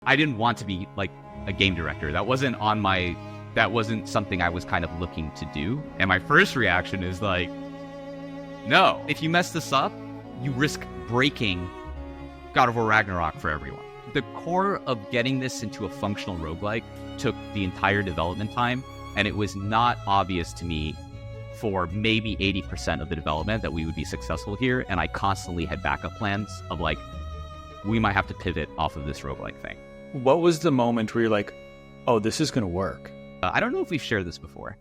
I didn't want to be like a game director. That wasn't something I was kind of looking to do. And my first reaction is like, no, if you mess this up, you risk breaking God of War Ragnarok for everyone. The core of getting this into a functional roguelike took the entire development time, and it was not obvious to me for maybe 80% of the development that we would be successful here, and I constantly had backup plans of like, we might have to pivot off of this roguelike thing. What was the moment where you're like, oh, this is going to work? I don't know if we've shared this before.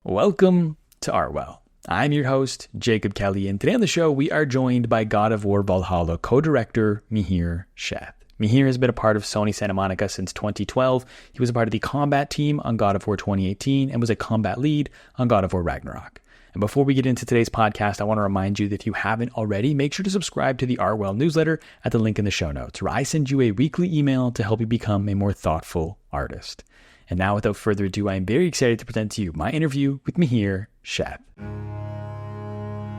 Welcome to Artwell. I'm your host, Jacob Kelly, and today on the show, we are joined by God of War Valhalla co-director Mihir Sheth. Mihir has been a part of Sony Santa Monica since 2012. He was a part of the combat team on God of War 2018 and was a combat lead on God of War Ragnarok. And before we get into today's podcast, I want to remind you that if you haven't already, make sure to subscribe to the Artwell newsletter at the link in the show notes, where I send you a weekly email to help you become a more thoughtful artist. And now, without further ado, I am very excited to present to you my interview with Mihir Sheth.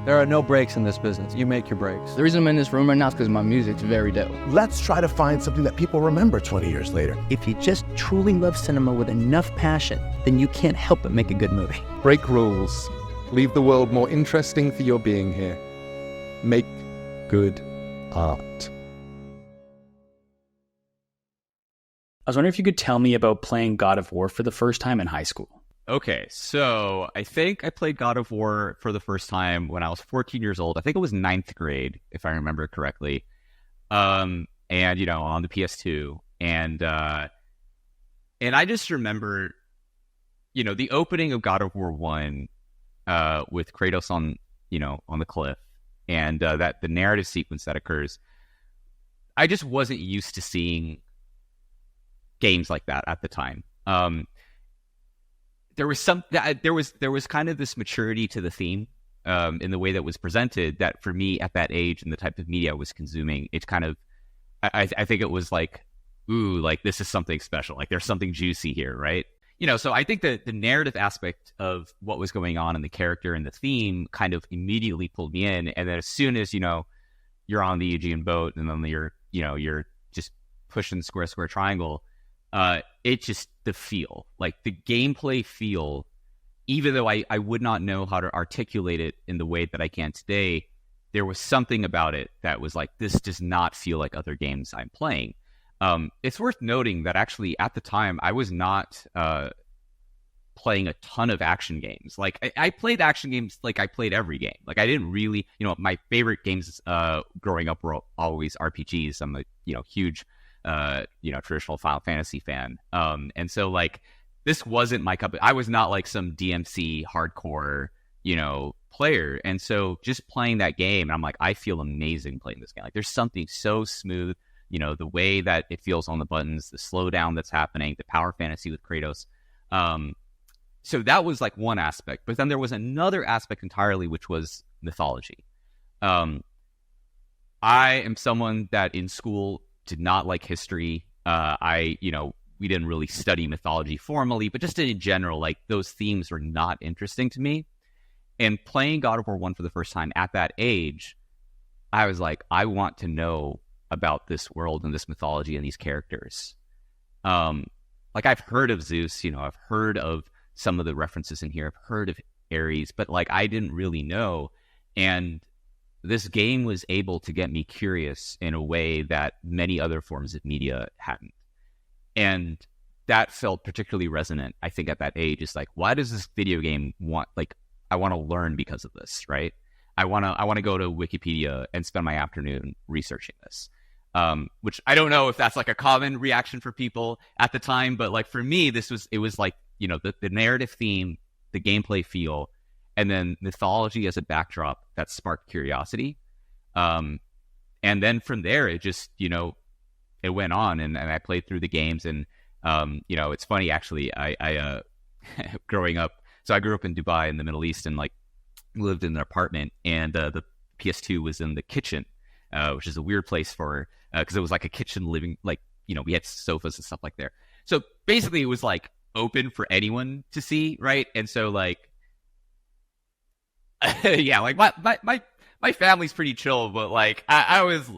There are no breaks in this business. You make your breaks. The reason I'm in this room right now is because my music's very dope. Let's try to find something that people remember 20 years later. If you just truly love cinema with enough passion, then you can't help but make a good movie. Break rules. Leave the world more interesting for your being here. Make good art. I was wondering if you could tell me about playing God of War for the first time in high school. Okay, so I think I played God of War for the first time when I was 14 years old. I think it was 9th grade, if I remember correctly. And, you know, on the PS2. And I just remember, you know, the opening of God of War 1 with Kratos on the cliff, and that the narrative sequence that occurs. I just wasn't used to seeing games like that at the time. There was kind of this maturity to the theme in the way that was presented that for me at that age and the type of media I was consuming, it kind of, I think it was like, ooh, like this is something special. Like there's something juicy here, right? You know, so I think that the narrative aspect of what was going on in the character and the theme kind of immediately pulled me in. And then as soon as, you know, you're on the Aegean boat and then you're just pushing square, triangle, it just, the feel, like the gameplay feel, even though I would not know how to articulate it in the way that I can today, there was something about it that was like, this does not feel like other games I'm playing. It's worth noting that actually at the time, I was not playing a ton of action games. Like I played action games like I played every game. Like I didn't really, you know, my favorite games growing up were always RPGs. I'm a, huge traditional Final Fantasy fan. And so like, this wasn't my cup. I was not like some DMC hardcore, player. And so just playing that game, I'm like, I feel amazing playing this game. Like there's something so smooth, the way that it feels on the buttons, the slowdown that's happening, the power fantasy with Kratos. So that was like one aspect, but then there was another aspect entirely, which was mythology. I am someone that in school did not like history. We didn't really study mythology formally, but just in general, like those themes were not interesting to me. And playing God of War 1 for the first time at that age, I was like, I want to know about this world and this mythology and these characters. Like I've heard of Zeus, I've heard of some of the references in here. I've heard of Ares, but like I didn't really know. And this game was able to get me curious in a way that many other forms of media hadn't. And that felt particularly resonant, I think, at that age. It's like, why does this video game I want to learn because of this, right? I want to go to Wikipedia and spend my afternoon researching this. Which I don't know if that's like a common reaction for people at the time, but like for me, it was like, the narrative theme, the gameplay feel, and then mythology as a backdrop that sparked curiosity. And then from there, it just, it went on and I played through the games. And, it's funny, actually, I growing up, so I grew up in Dubai in the Middle East and like lived in an apartment, and the PS2 was in the kitchen, which is a weird place for, because it was like a kitchen living, like, we had sofas and stuff like there. So basically it was like open for anyone to see, right? And so like, yeah, like my family's pretty chill, but like I was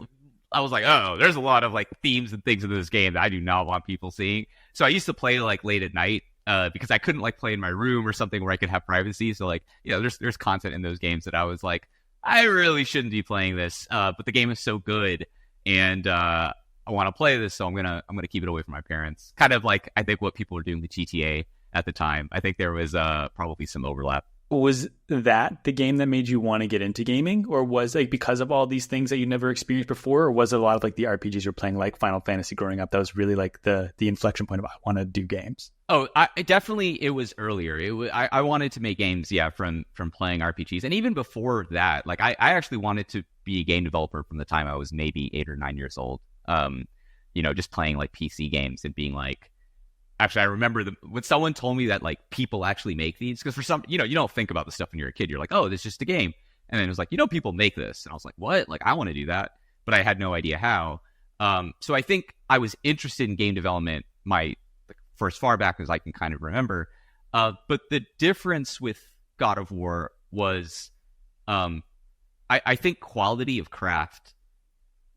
I was like, oh, there's a lot of like themes and things in this game that I do not want people seeing. So I used to play like late at night because I couldn't like play in my room or something where I could have privacy. So like, there's content in those games that I was like, I really shouldn't be playing this, but the game is so good, and I want to play this, so I'm gonna keep it away from my parents. Kind of like I think what people were doing with GTA at the time. I think there was probably some overlap. Was that the game that made you want to get into gaming, or was like because of all these things that you never experienced before, or was it a lot of like the RPGs you're playing, like Final Fantasy growing up, that was really like the inflection point of I want to do games? Oh, it was earlier. I wanted to make games, from playing RPGs, and even before that, like I actually wanted to be a game developer from the time I was maybe 8 or 9 years old. Just playing like PC games and being like. Actually, I remember when someone told me that like people actually make these, because for some, you don't think about the stuff when you're a kid. You're like, oh, this is just a game. And then it was like, people make this. And I was like, what? Like, I want to do that. But I had no idea how. So I think I was interested in game development for as far back as I can kind of remember. But the difference with God of War was, I think quality of craft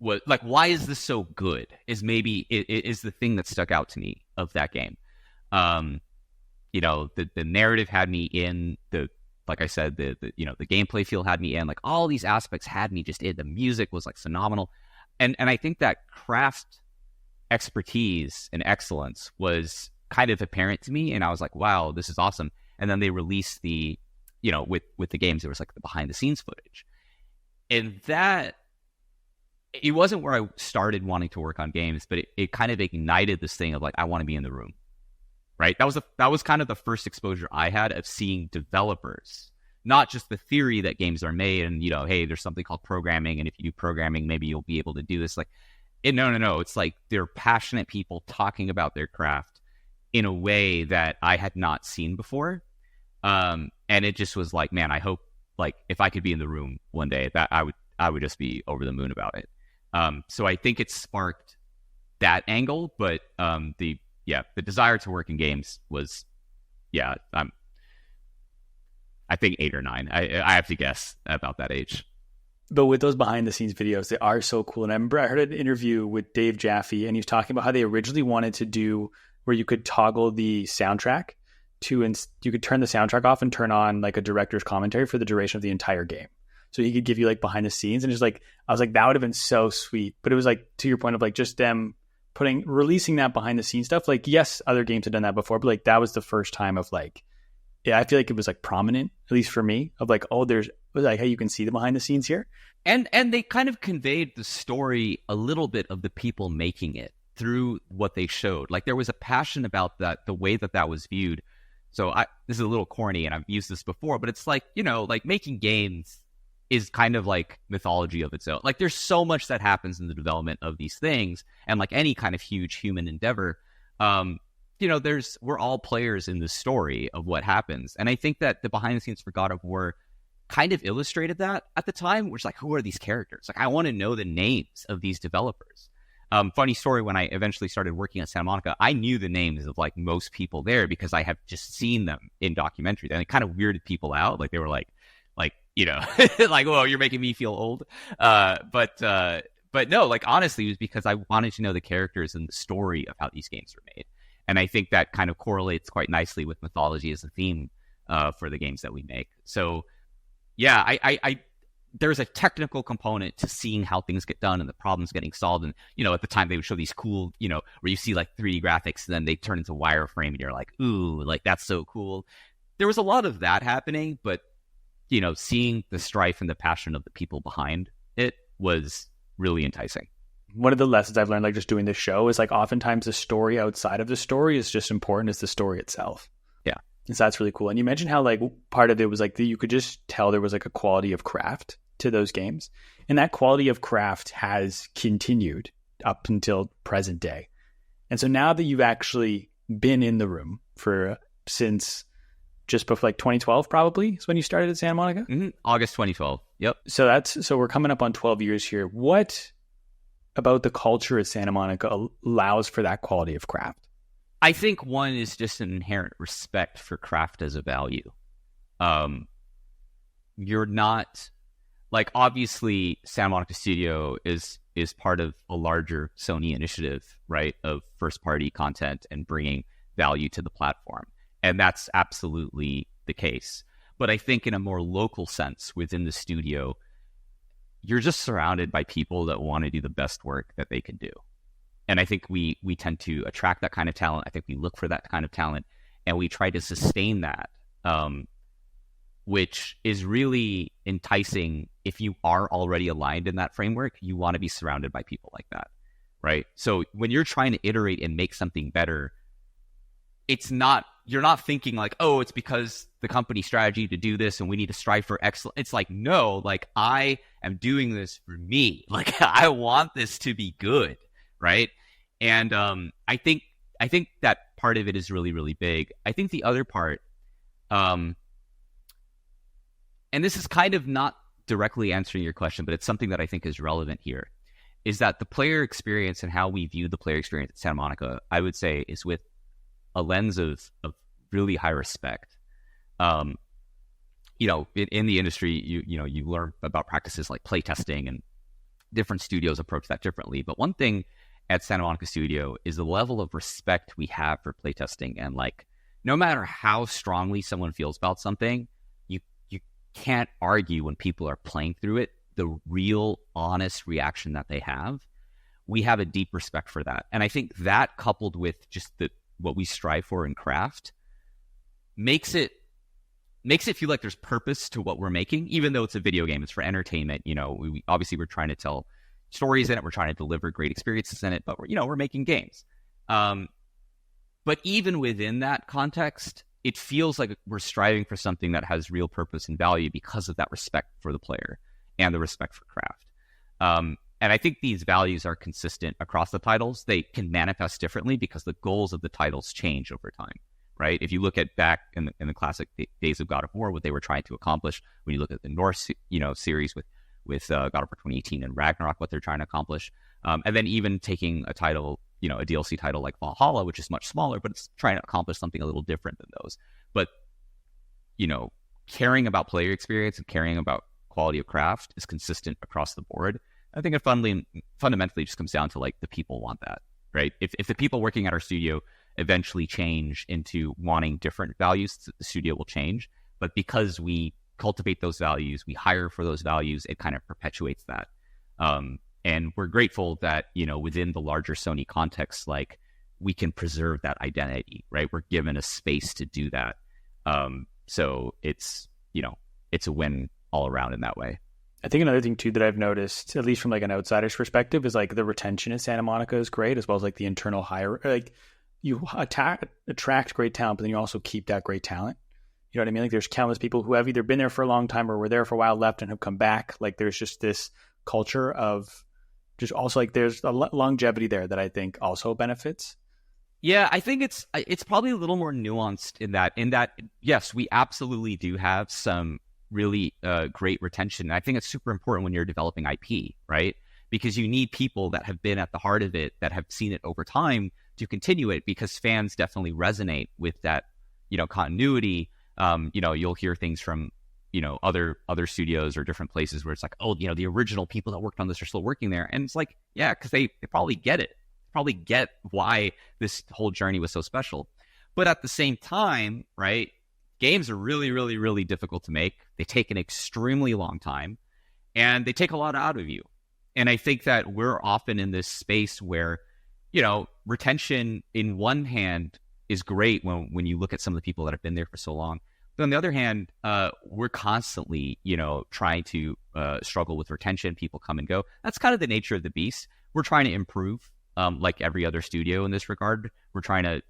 was like, why is this so good is maybe it is the thing that stuck out to me of that game. The narrative had me in, like I said, the gameplay feel had me in, like all these aspects had me just in. The music was like phenomenal. And I think that craft expertise and excellence was kind of apparent to me. And I was like, wow, this is awesome. And then they released the, with the games, there was like the behind the scenes footage. And that, it wasn't where I started wanting to work on games, but it kind of ignited this thing of like, I want to be in the room, right? That was kind of the first exposure I had of seeing developers, not just the theory that games are made and, hey, there's something called programming. And if you do programming, maybe you'll be able to do this. Like, no. It's like they're passionate people talking about their craft in a way that I had not seen before. And it just was like, man, I hope like if I could be in the room one day, that I would just be over the moon about it. So I think it sparked that angle, but the desire to work in games was, I think 8 or 9. I have to guess about that age. But with those behind the scenes videos, they are so cool. And I remember I heard an interview with Dave Jaffe, and he was talking about how they originally wanted to do where you could toggle the soundtrack you could turn the soundtrack off and turn on like a director's commentary for the duration of the entire game. So he could give you like behind the scenes, and just like, I was like, that would have been so sweet. But it was like, to your point of like just them releasing that behind the scenes stuff. Like, yes, other games had done that before, but like that was the first time of like, I feel like it was like prominent, at least for me, of like, oh, there's like, hey, you can see the behind the scenes here. And they kind of conveyed the story a little bit of the people making it through what they showed. Like there was a passion about that, the way that was viewed. So this is a little corny and I've used this before, but it's like, like making games is kind of like mythology of its own. Like there's so much that happens in the development of these things, and like any kind of huge human endeavor, we're all players in the story of what happens. And I think that the behind the scenes for God of War kind of illustrated that at the time, which like, who are these characters? Like I want to know the names of these developers. Funny story, when I eventually started working at Santa Monica, I knew the names of like most people there because I have just seen them in documentaries, and it kind of weirded people out. Like they were like, like, whoa, you're making me feel old. But no, like honestly, it was because I wanted to know the characters and the story of how these games were made. And I think that kind of correlates quite nicely with mythology as a theme for the games that we make. So yeah, I there's a technical component to seeing how things get done and the problems getting solved. And, at the time they would show these cool, where you see like 3D graphics and then they turn into wireframe and you're like, ooh, like that's so cool. There was a lot of that happening, but, seeing the strife and the passion of the people behind it was really enticing. One of the lessons I've learned, like just doing this show, is like oftentimes the story outside of the story is just important as the story itself. Yeah. And so that's really cool. And you mentioned how like part of it was like you could just tell there was like a quality of craft to those games. And that quality of craft has continued up until present day. And so now that you've actually been in the room since just before like 2012 probably is when you started at Santa Monica? Mm-hmm. August 2012. Yep. So we're coming up on 12 years here. What about the culture at Santa Monica allows for that quality of craft? I think one is just an inherent respect for craft as a value. You're not like, obviously Santa Monica Studio is is part of a larger Sony initiative, right, of first-party content and bringing value to the platform. And that's absolutely the case. But I think in a more local sense within the studio, you're just surrounded by people that want to do the best work that they can do. And I think we tend to attract that kind of talent. I think we look for that kind of talent, and we try to sustain that, which is really enticing. If you are already aligned in that framework, you want to be surrounded by people like that, right? So when you're trying to iterate and make something better, you're not thinking like, oh, it's because the company strategy to do this and we need to strive for excellence. It's like, no, like I am doing this for me. Like I want this to be good, right? And I think that part of it is really, really big. I think the other part, and this is kind of not directly answering your question, but it's something that I think is relevant here, is that the player experience and how we view the player experience at Santa Monica, I would say, is with a lens of really high respect. In the industry, you learn about practices like playtesting, and different studios approach that differently. But one thing at Santa Monica Studio is the level of respect we have for playtesting. And like, no matter how strongly someone feels about something, you can't argue when people are playing through it, the real honest reaction that they have. We have a deep respect for that. And I think that, coupled with just what we strive for in craft, makes it feel like there's purpose to what we're making, even though it's a video game. It's for entertainment. We obviously, we're trying to tell stories in it. We're trying to deliver great experiences in it, but we're making games. But even within that context, it feels like we're striving for something that has real purpose and value because of that respect for the player and the respect for craft. And I think these values are consistent across the titles. They can manifest differently because the goals of the titles change over time, right? If you look at back in the classic days of God of War, what they were trying to accomplish, when you look at the Norse, series with God of War 2018 and Ragnarok, what they're trying to accomplish, and then even taking a title, a DLC title like Valhalla, which is much smaller, but it's trying to accomplish something a little different than those. But caring about player experience and caring about quality of craft is consistent across the board. I think it fundamentally just comes down to like the people want that, right? If the people working at our studio eventually change into wanting different values, the studio will change. But because we cultivate those values, we hire for those values, it kind of perpetuates that. And we're grateful that, within the larger Sony context, like we can preserve that identity, right? We're given a space to do that. So it's a win all around in that way. I think another thing too that I've noticed, at least from like an outsider's perspective, is like the retention in Santa Monica is great, as well as like the internal hire. Like you attract great talent, but then you also keep that great talent. You know what I mean? Like there's countless people who have either been there for a long time or were there for a while, left and have come back. Like there's just this culture of just also like there's a longevity there that I think also benefits. Yeah, I think it's probably a little more nuanced in that yes, we absolutely do have some really great retention. And I think it's super important when you're developing IP, right? Because you need people that have been at the heart of it, that have seen it over time to continue it, because fans definitely resonate with that, continuity. You'll hear things from, other studios or different places where it's like, oh, the original people that worked on this are still working there. And it's like, yeah, because they probably get it, probably get why this whole journey was so special. But at the same time, right, games are really, really, really difficult to make. They take an extremely long time, and they take a lot out of you. And I think that we're often in this space where, retention in one hand is great when you look at some of the people that have been there for so long. But on the other hand, we're constantly, trying to struggle with retention. People come and go. That's kind of the nature of the beast. We're trying to improve, like every other studio in this regard. We're trying to,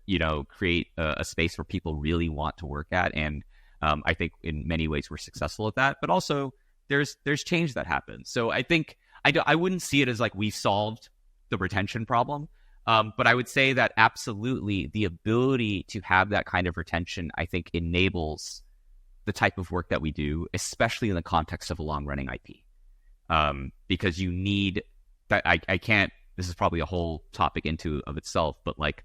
create a space where people really want to work at. And I think in many ways we're successful at that. But also there's change that happens. So I think I wouldn't see it as like we solved the retention problem. But I would say that absolutely the ability to have that kind of retention, I think, enables the type of work that we do, especially in the context of a long-running IP. Because you need that. I can't, this is probably a whole topic of itself, but like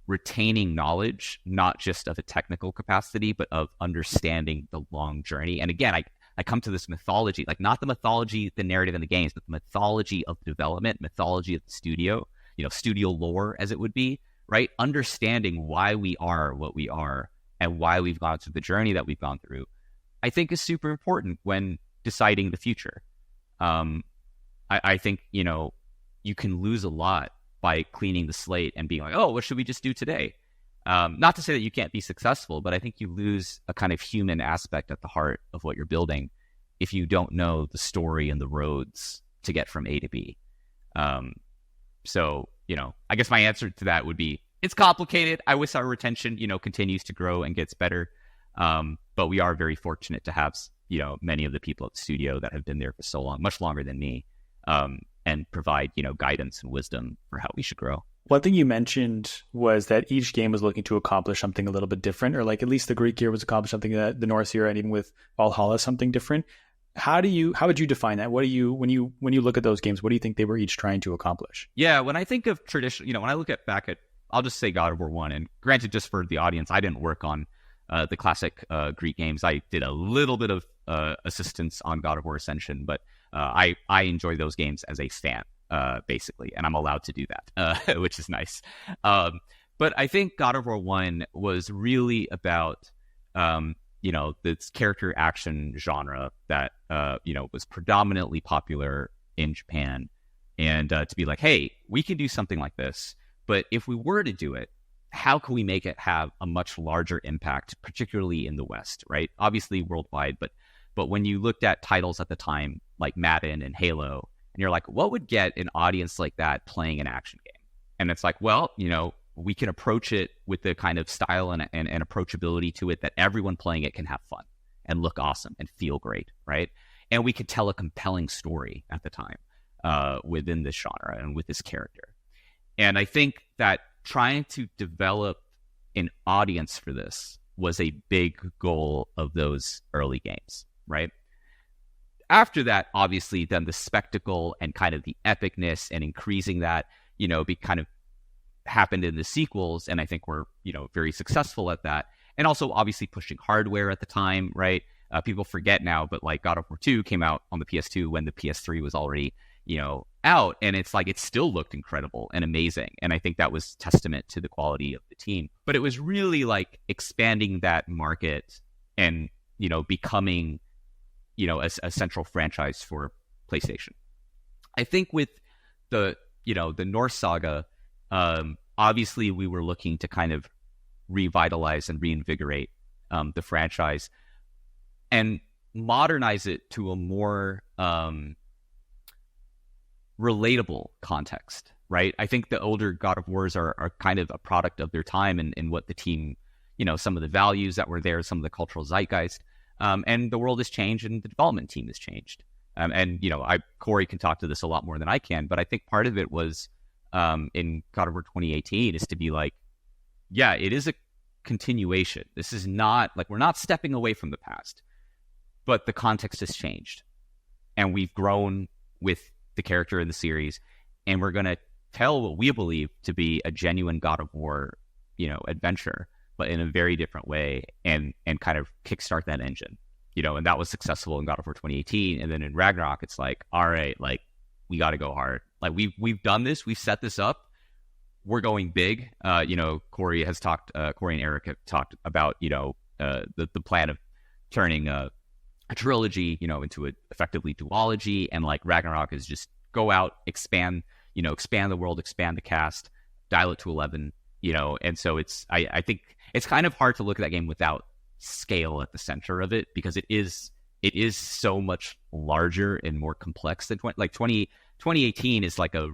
retaining knowledge, not just of a technical capacity, but of understanding the long journey. And again, I come to this mythology, like not the mythology, the narrative in the games, but the mythology of development, mythology of the studio, studio lore as it would be, right? Understanding why we are what we are and why we've gone through the journey that we've gone through, I think is super important when deciding the future. I think, you can lose a lot by cleaning the slate and being like, oh, what should we just do today? Not to say that you can't be successful, but I think you lose a kind of human aspect at the heart of what you're building if you don't know the story and the roads to get from A to B. So, I guess my answer to that would be, it's complicated. I wish our retention, continues to grow and gets better. But we are very fortunate to have, many of the people at the studio that have been there for so long, much longer than me, and provide, guidance and wisdom for how we should grow. One thing you mentioned was that each game was looking to accomplish something a little bit different, or like at least the Greek era was accomplishing something that the Norse era, and even with Valhalla, something different. How would you define that? When you look at those games, what do you think they were each trying to accomplish? Yeah, when I think of traditional, when I look back at, I'll just say God of War 1, and granted, just for the audience, I didn't work on the classic Greek games. I did a little bit of assistance on God of War Ascension, but I enjoy those games as a fan, basically, and I'm allowed to do that, which is nice. But I think God of War 1 was really about, this character action genre that, was predominantly popular in Japan, and to be like, hey, we can do something like this, but if we were to do it, how can we make it have a much larger impact, particularly in the West, right? Obviously worldwide, but when you looked at titles at the time, like Madden and Halo, and you're like, what would get an audience like that playing an action game? And it's like, well, we can approach it with the kind of style and approachability to it that everyone playing it can have fun and look awesome and feel great, right? And we could tell a compelling story at the time within this genre and with this character. And I think that trying to develop an audience for this was a big goal of those early games, right? After that, obviously, then the spectacle and kind of the epicness and increasing that, be kind of happened in the sequels. And I think we're, very successful at that. And also, obviously, pushing hardware at the time, right? People forget now, but like God of War 2 came out on the PS2 when the PS3 was already, out, and it's like it still looked incredible and amazing, and I think that was testament to the quality of the team. But it was really like expanding that market and becoming a central franchise for PlayStation. I think with the Norse saga, obviously we were looking to kind of revitalize and reinvigorate the franchise and modernize it to a more relatable context, right? I think the older God of Wars are kind of a product of their time and what the team, some of the values that were there, some of the cultural zeitgeist, and the world has changed and the development team has changed. And Corey can talk to this a lot more than I can, but I think part of it was in God of War 2018 is to be like, yeah, it is a continuation. This is not like we're not stepping away from the past, but the context has changed, and we've grown with the character in the series, and we're going to tell what we believe to be a genuine God of War, adventure, but in a very different way, and kind of kickstart that engine, and that was successful in God of War 2018. And then in Ragnarok, it's like, all right, like we got to go hard. Like we've done this, we've set this up, we're going big. Corey and Eric have talked about, the plan of turning a trilogy, into an effectively duology, and like Ragnarok is just go out, expand the world, expand the cast, dial it to 11, and so I think it's kind of hard to look at that game without scale at the center of it, because it is so much larger and more complex than 2018 is like a,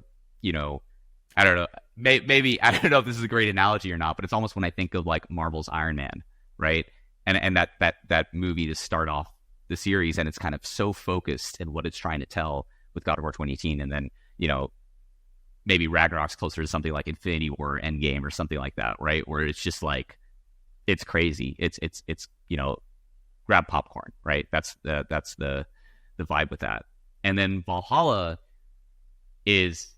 I don't know, maybe, I don't know if this is a great analogy or not, but it's almost when I think of like Marvel's Iron Man, right? And that movie to start off the series, and it's kind of so focused in what it's trying to tell with God of War 2018, and then maybe Ragnarok's closer to something like Infinity War Endgame or something like that, right? Where it's just like it's crazy, it's grab popcorn, right? That's the vibe with that. And then Valhalla is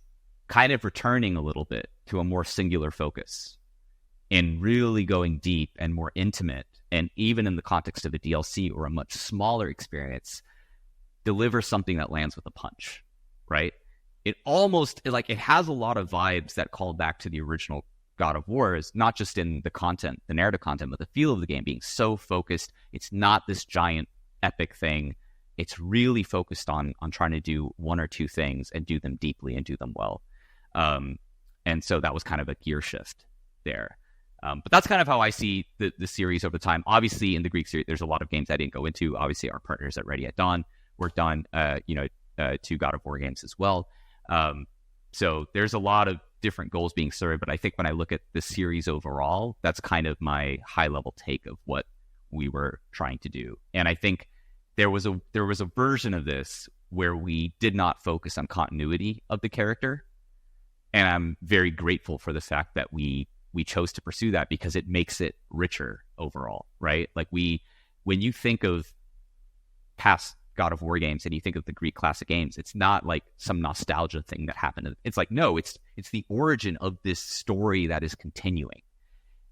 kind of returning a little bit to a more singular focus and really going deep and more intimate and even in the context of a DLC or a much smaller experience, deliver something that lands with a punch, right? It almost, like, it has a lot of vibes that call back to the original God of Wars, not just in the content, the narrative content, but the feel of the game being so focused. It's not this giant epic thing. It's really focused on trying to do one or two things and do them deeply and do them well. And so that was kind of a gear shift there. But that's kind of how I see the series over time. Obviously, in the Greek series, there's a lot of games I didn't go into. Obviously, our partners at Ready at Dawn worked on, 2 God of War games as well. So there's a lot of different goals being served. But I think when I look at the series overall, that's kind of my high-level take of what we were trying to do. And I think there was a version of this where we did not focus on continuity of the character. And I'm very grateful for the fact that we chose to pursue that, because it makes it richer overall, right? Like, when you think of past God of War games and you think of the Greek classic games, it's not like some nostalgia thing that happened. It's like, no, it's the origin of this story that is continuing.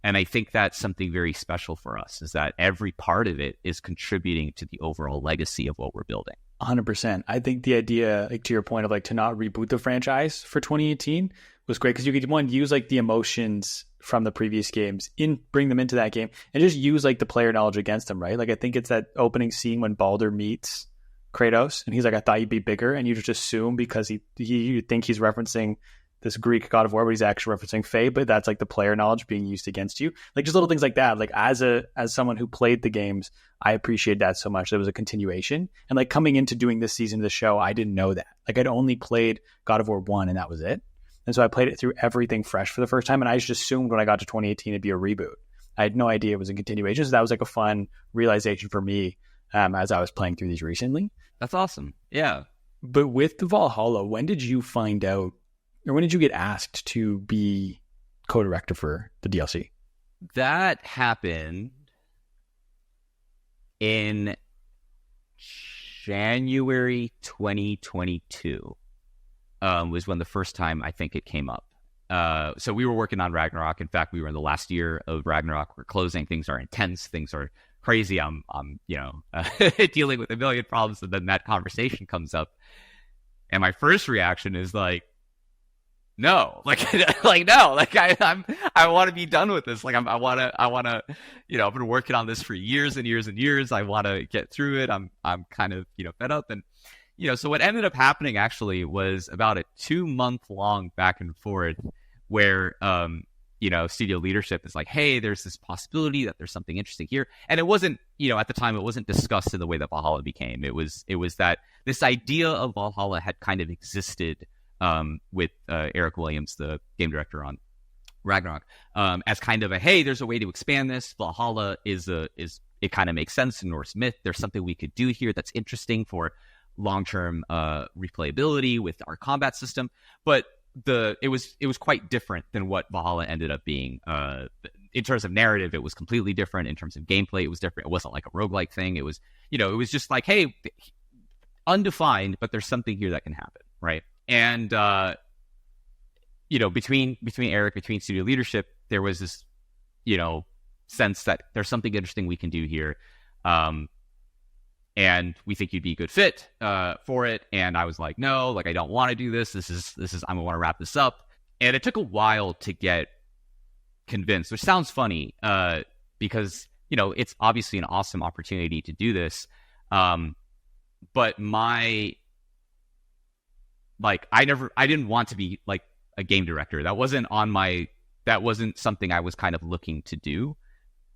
And I think that's something very special for us, is that every part of it is contributing to the overall legacy of what we're building. 100%. I think the idea, like, to your point of, like, to not reboot the franchise for 2018 was great, because you could, one, use, like, the emotions from the previous games, bring them into that game, and just use, like, the player knowledge against them, right? Like, I think it's that opening scene when Baldur meets Kratos and he's like, I thought you'd be bigger, and you just assume because you think he's referencing this Greek God of War, but he's actually referencing Faye, but that's, like, the player knowledge being used against you. Like, just little things like that. Like, as someone who played the games, I appreciate that so much. There was a continuation. And, like, coming into doing this season of the show, I didn't know that. Like, I'd only played God of War 1 and that was it. And so I played it through everything fresh for the first time, and I just assumed when I got to 2018 it'd be a reboot. I had no idea it was a continuation. So that was, like, a fun realization for me as I was playing through these recently. That's awesome. Yeah. But with the Valhalla, when did you find out, or when did you get asked to be co-director for the DLC? That happened in January 2022. Was when the first time I think it came up. So we were working on Ragnarok. In fact, we were in the last year of Ragnarok. We're closing. Things are intense. Things are crazy. I'm dealing with a million problems, and then that conversation comes up, and my first reaction is like, no, like no, like I want to be done with this. Like I want to, I've been working on this for years and years and years. I want to get through it. I'm kind of, fed up. And, so what ended up happening actually was about a 2-month long back and forth where, studio leadership is like, hey, there's this possibility that there's something interesting here. And it wasn't, at the time, it wasn't discussed in the way that Valhalla became. It was that this idea of Valhalla had kind of existed with Eric Williams, the game director on Ragnarok, as kind of a, hey, there's a way to expand this. Valhalla is it kind of makes sense in Norse myth. There's something we could do here that's interesting for long-term replayability with our combat system. But it was quite different than what Valhalla ended up being. In terms of narrative, it was completely different. In terms of gameplay, it was different. It wasn't like a roguelike thing. It was, it was just like, hey, undefined, but there's something here that can happen, right? And between Eric, between studio leadership, there was this, sense that there's something interesting we can do here, and we think you'd be a good fit for it. And I was like, no, like I don't want to do this. This is I want to wrap this up. And it took a while to get convinced, which sounds funny because it's obviously an awesome opportunity to do this, but I didn't want to be like a game director. That wasn't something I was kind of looking to do.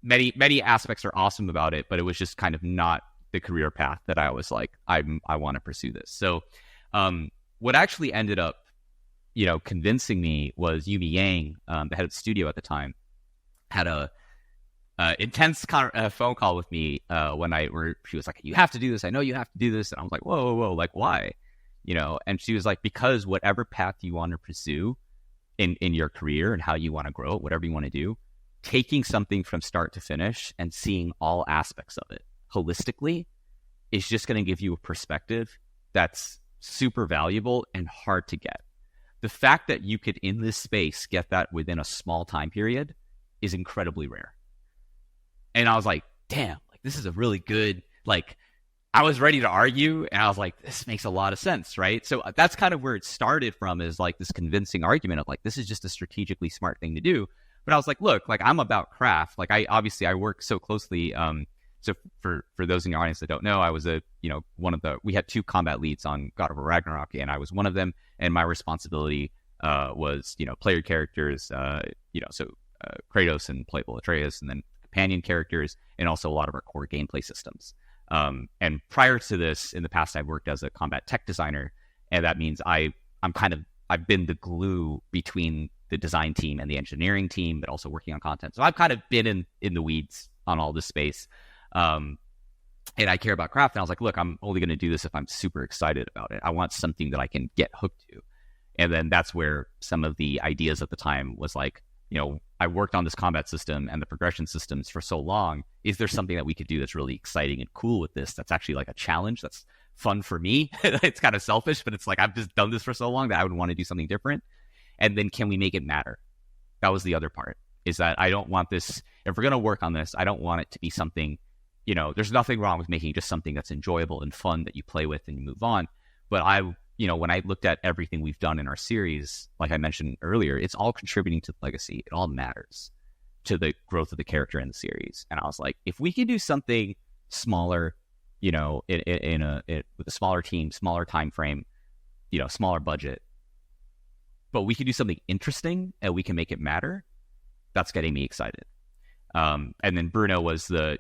Many aspects are awesome about it, but it was just kind of not the career path that I was like, I want to pursue this. So, what actually ended up, convincing me was Yumi Yang, the head of the studio at the time, had a intense phone call with me one night where she was like, you have to do this. I know you have to do this. And I was like, whoa, like why? And she was like, because whatever path you want to pursue in your career and how you want to grow it, whatever you want to do, taking something from start to finish and seeing all aspects of it holistically is just going to give you a perspective that's super valuable and hard to get. The fact that you could, in this space, get that within a small time period is incredibly rare. And I was like, damn, like this is a really good, like, I was ready to argue, and I was like, this makes a lot of sense, right? So that's kind of where it started from, is like this convincing argument of like, this is just a strategically smart thing to do. But I was like, look, like I'm about craft. Like I work so closely. So for those in the audience that don't know, I was we had 2 combat leads on God of War Ragnarok, and I was one of them. And my responsibility was, player characters, Kratos and playable Atreus, and then companion characters, and also a lot of our core gameplay systems. And prior to this, in the past, I've worked as a combat tech designer, and that means I've been the glue between the design team and the engineering team, but also working on content. So I've kind of been in the weeds on all this space. And I care about craft, and I was like, look, I'm only going to do this if I'm super excited about it. I want something that I can get hooked to. And then that's where some of the ideas at the time was like, I worked on this combat system and the progression systems for so long. Is there something that we could do that's really exciting and cool with this? That's actually like a challenge that's fun for me. It's kind of selfish, but it's like, I've just done this for so long that I would want to do something different. And then can we make it matter? That was the other part, is that I don't want this, if we're going to work on this, I don't want it to be something, there's nothing wrong with making just something that's enjoyable and fun that you play with and you move on. But when I looked at everything we've done in our series, like I mentioned earlier, it's all contributing to the legacy. It all matters to the growth of the character in the series. And I was like, if we can do something smaller, with a smaller team, smaller time frame, smaller budget, but we can do something interesting and we can make it matter, that's getting me excited. And then Bruno was the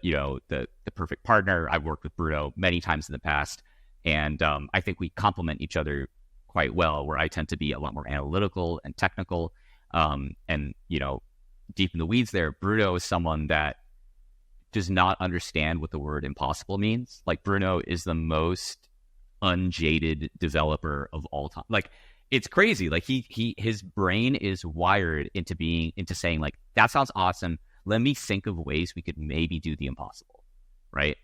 perfect partner. I've worked with Bruno many times in the past. And I think we complement each other quite well, where I tend to be a lot more analytical and technical. And deep in the weeds there, Bruno is someone that does not understand what the word impossible means. Like, Bruno is the most unjaded developer of all time. Like, it's crazy. Like, his brain is wired into saying, like, that sounds awesome. Let me think of ways we could maybe do the impossible, right?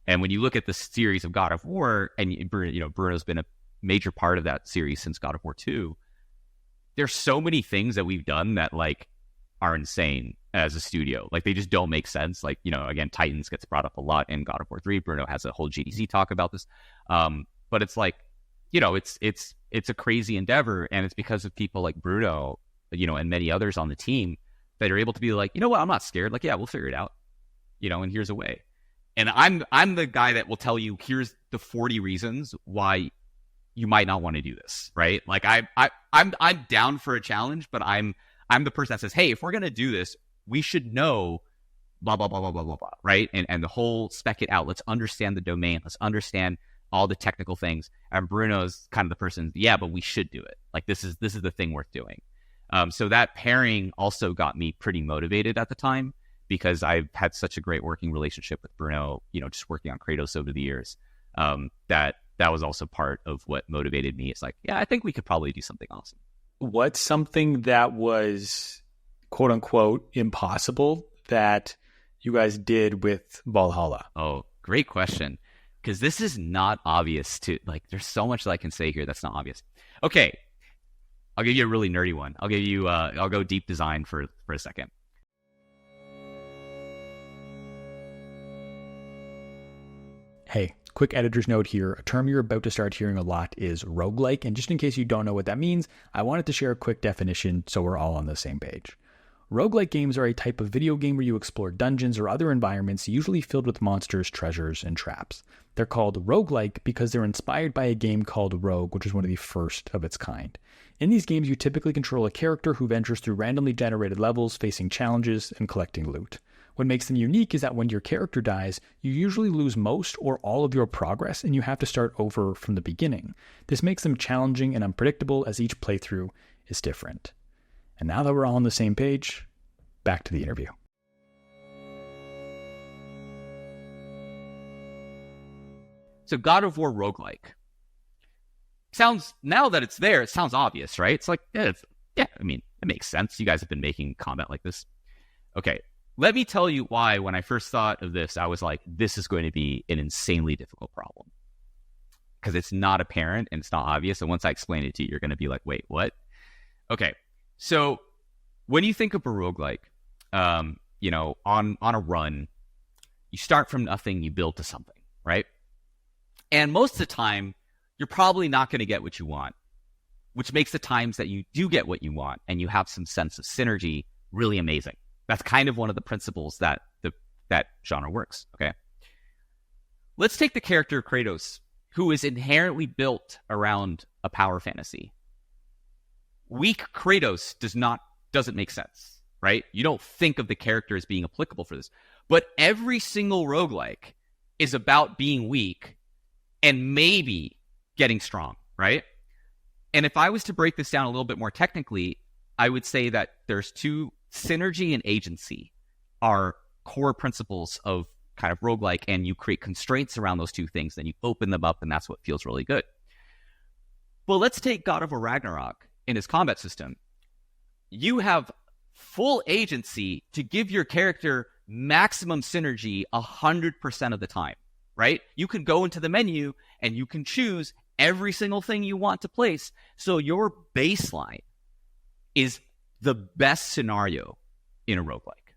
And when you look at the series of God of War, and Bruno's been a major part of that series since God of War 2, there's so many things that we've done that like are insane as a studio. Like, they just don't make sense. Like, again, Titans gets brought up a lot in God of War 3. Bruno has a whole GDC talk about this. But it's like, it's a crazy endeavor, and it's because of people like Bruno, and many others on the team that are able to be like, I'm not scared. Like, yeah, we'll figure it out. And here's a way. And I'm the guy that will tell you, here's the 40 reasons why you might not want to do this, right? Like, I'm down for a challenge, but I'm the person that says, hey, if we're gonna do this, we should know blah blah blah blah blah blah blah, right? And the whole spec it out. Let's understand the domain. Let's understand all the technical things. And Bruno's kind of the person, yeah, but we should do it. Like, this is the thing worth doing. So that pairing also got me pretty motivated at the time, because I've had such a great working relationship with Bruno, just working on Kratos over the years, that was also part of what motivated me. It's like, yeah, I think we could probably do something awesome. What's something that was, quote unquote, impossible that you guys did with Valhalla? Oh, great question. Because this is not obvious there's so much that I can say here that's not obvious. Okay, I'll give you a really nerdy one. I'll go deep design for a second. Hey, quick editor's note here. A term you're about to start hearing a lot is roguelike, and just in case you don't know what that means, I wanted to share a quick definition so we're all on the same page. Roguelike games are a type of video game where you explore dungeons or other environments usually filled with monsters, treasures, and traps. They're called roguelike because they're inspired by a game called Rogue, which is one of the first of its kind. In these games, you typically control a character who ventures through randomly generated levels, facing challenges and collecting loot. What makes them unique is that when your character dies, you usually lose most or all of your progress, and you have to start over from the beginning. This makes them challenging and unpredictable, as each playthrough is different. And now that we're all on the same page, back to the interview. So God of War roguelike sounds, now that it's there, it sounds obvious, right? It's like, it makes sense. You guys have been making combat like this. Okay, let me tell you why when I first thought of this, I was like, this is going to be an insanely difficult problem. Because it's not apparent and it's not obvious. And once I explain it to you, you're going to be like, wait, what? Okay, so when you think of a roguelike, on a run, You start from nothing, you build to something, right? And most of the time, you're probably not going to get what you want, which makes the times that you do get what you want and you have some sense of synergy really amazing. That's kind of one of the principles that that genre works, okay? Let's take the character Kratos, who is inherently built around a power fantasy. Weak Kratos doesn't make sense, right? You don't think of the character as being applicable for this. But every single roguelike is about being weak and maybe getting strong, right? And if I was to break this down a little bit more technically, I would say that there's two, synergy and agency are core principles of kind of roguelike, and you create constraints around those two things, then you open them up, and that's what feels really good. Well, let's take God of War Ragnarok in his combat system. You have full agency to give your character maximum synergy 100% of the time, right? You can go into the menu and you can choose every single thing you want to place. So your baseline is the best scenario in a roguelike,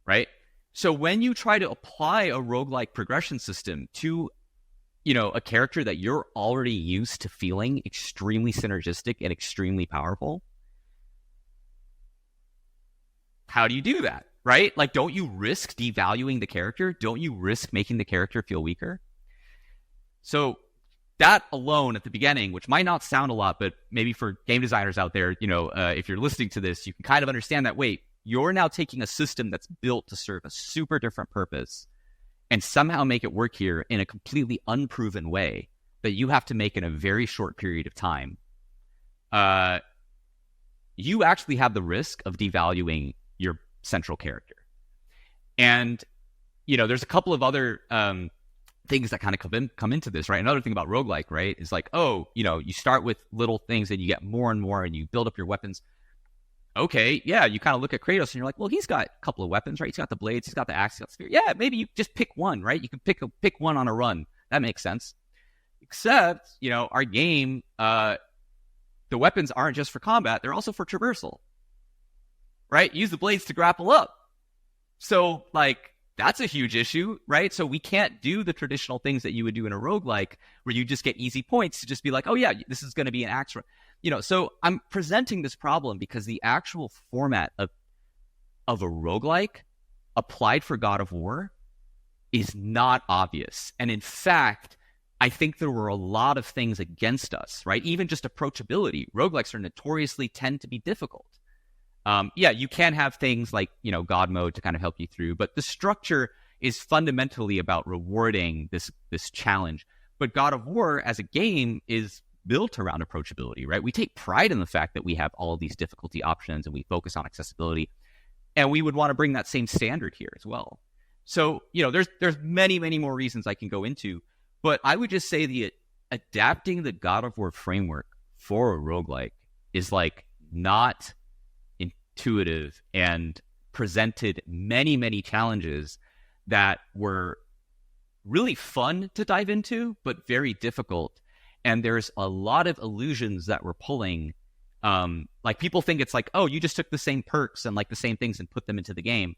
right? So when you try to apply a roguelike progression system to, a character that you're already used to feeling extremely synergistic and extremely powerful, how do you do that, right? Like, don't you risk devaluing the character? Don't you risk making the character feel weaker? So that alone at the beginning, which might not sound a lot, but maybe for game designers out there, if you're listening to this, you can kind of understand that, wait, you're now taking a system that's built to serve a super different purpose and somehow make it work here in a completely unproven way that you have to make in a very short period of time. You actually have the risk of devaluing your central character. And, there's a couple of other things that kind of come into this, right? Another thing about roguelike, right, is like, you start with little things and you get more and more and you build up your weapons. Okay, yeah, you kind of look at Kratos and you're like, well, he's got a couple of weapons, right? He's got the blades, he's got the axe, he's got the spear. Yeah, maybe you just pick one, right? You can pick one on a run. That makes sense. Except, our game, the weapons aren't just for combat, they're also for traversal, right? Use the blades to grapple up. So, that's a huge issue, right? So we can't do the traditional things that you would do in a roguelike where you just get easy points to just be like, oh yeah, this is going to be an axe. So I'm presenting this problem because the actual format of a roguelike applied for God of War is not obvious. And in fact, I think there were a lot of things against us, right? Even just approachability. Roguelikes are notoriously tend to be difficult. You can have things like, God mode to kind of help you through, but the structure is fundamentally about rewarding this challenge. But God of War as a game is built around approachability, right? We take pride in the fact that we have all of these difficulty options and we focus on accessibility, and we would want to bring that same standard here as well. So, there's many, many more reasons I can go into, but I would just say adapting the God of War framework for a roguelike is not intuitive and presented many, many challenges that were really fun to dive into, but very difficult. And there's a lot of illusions that we're pulling. People think it's like, oh, you just took the same perks and the same things and put them into the game.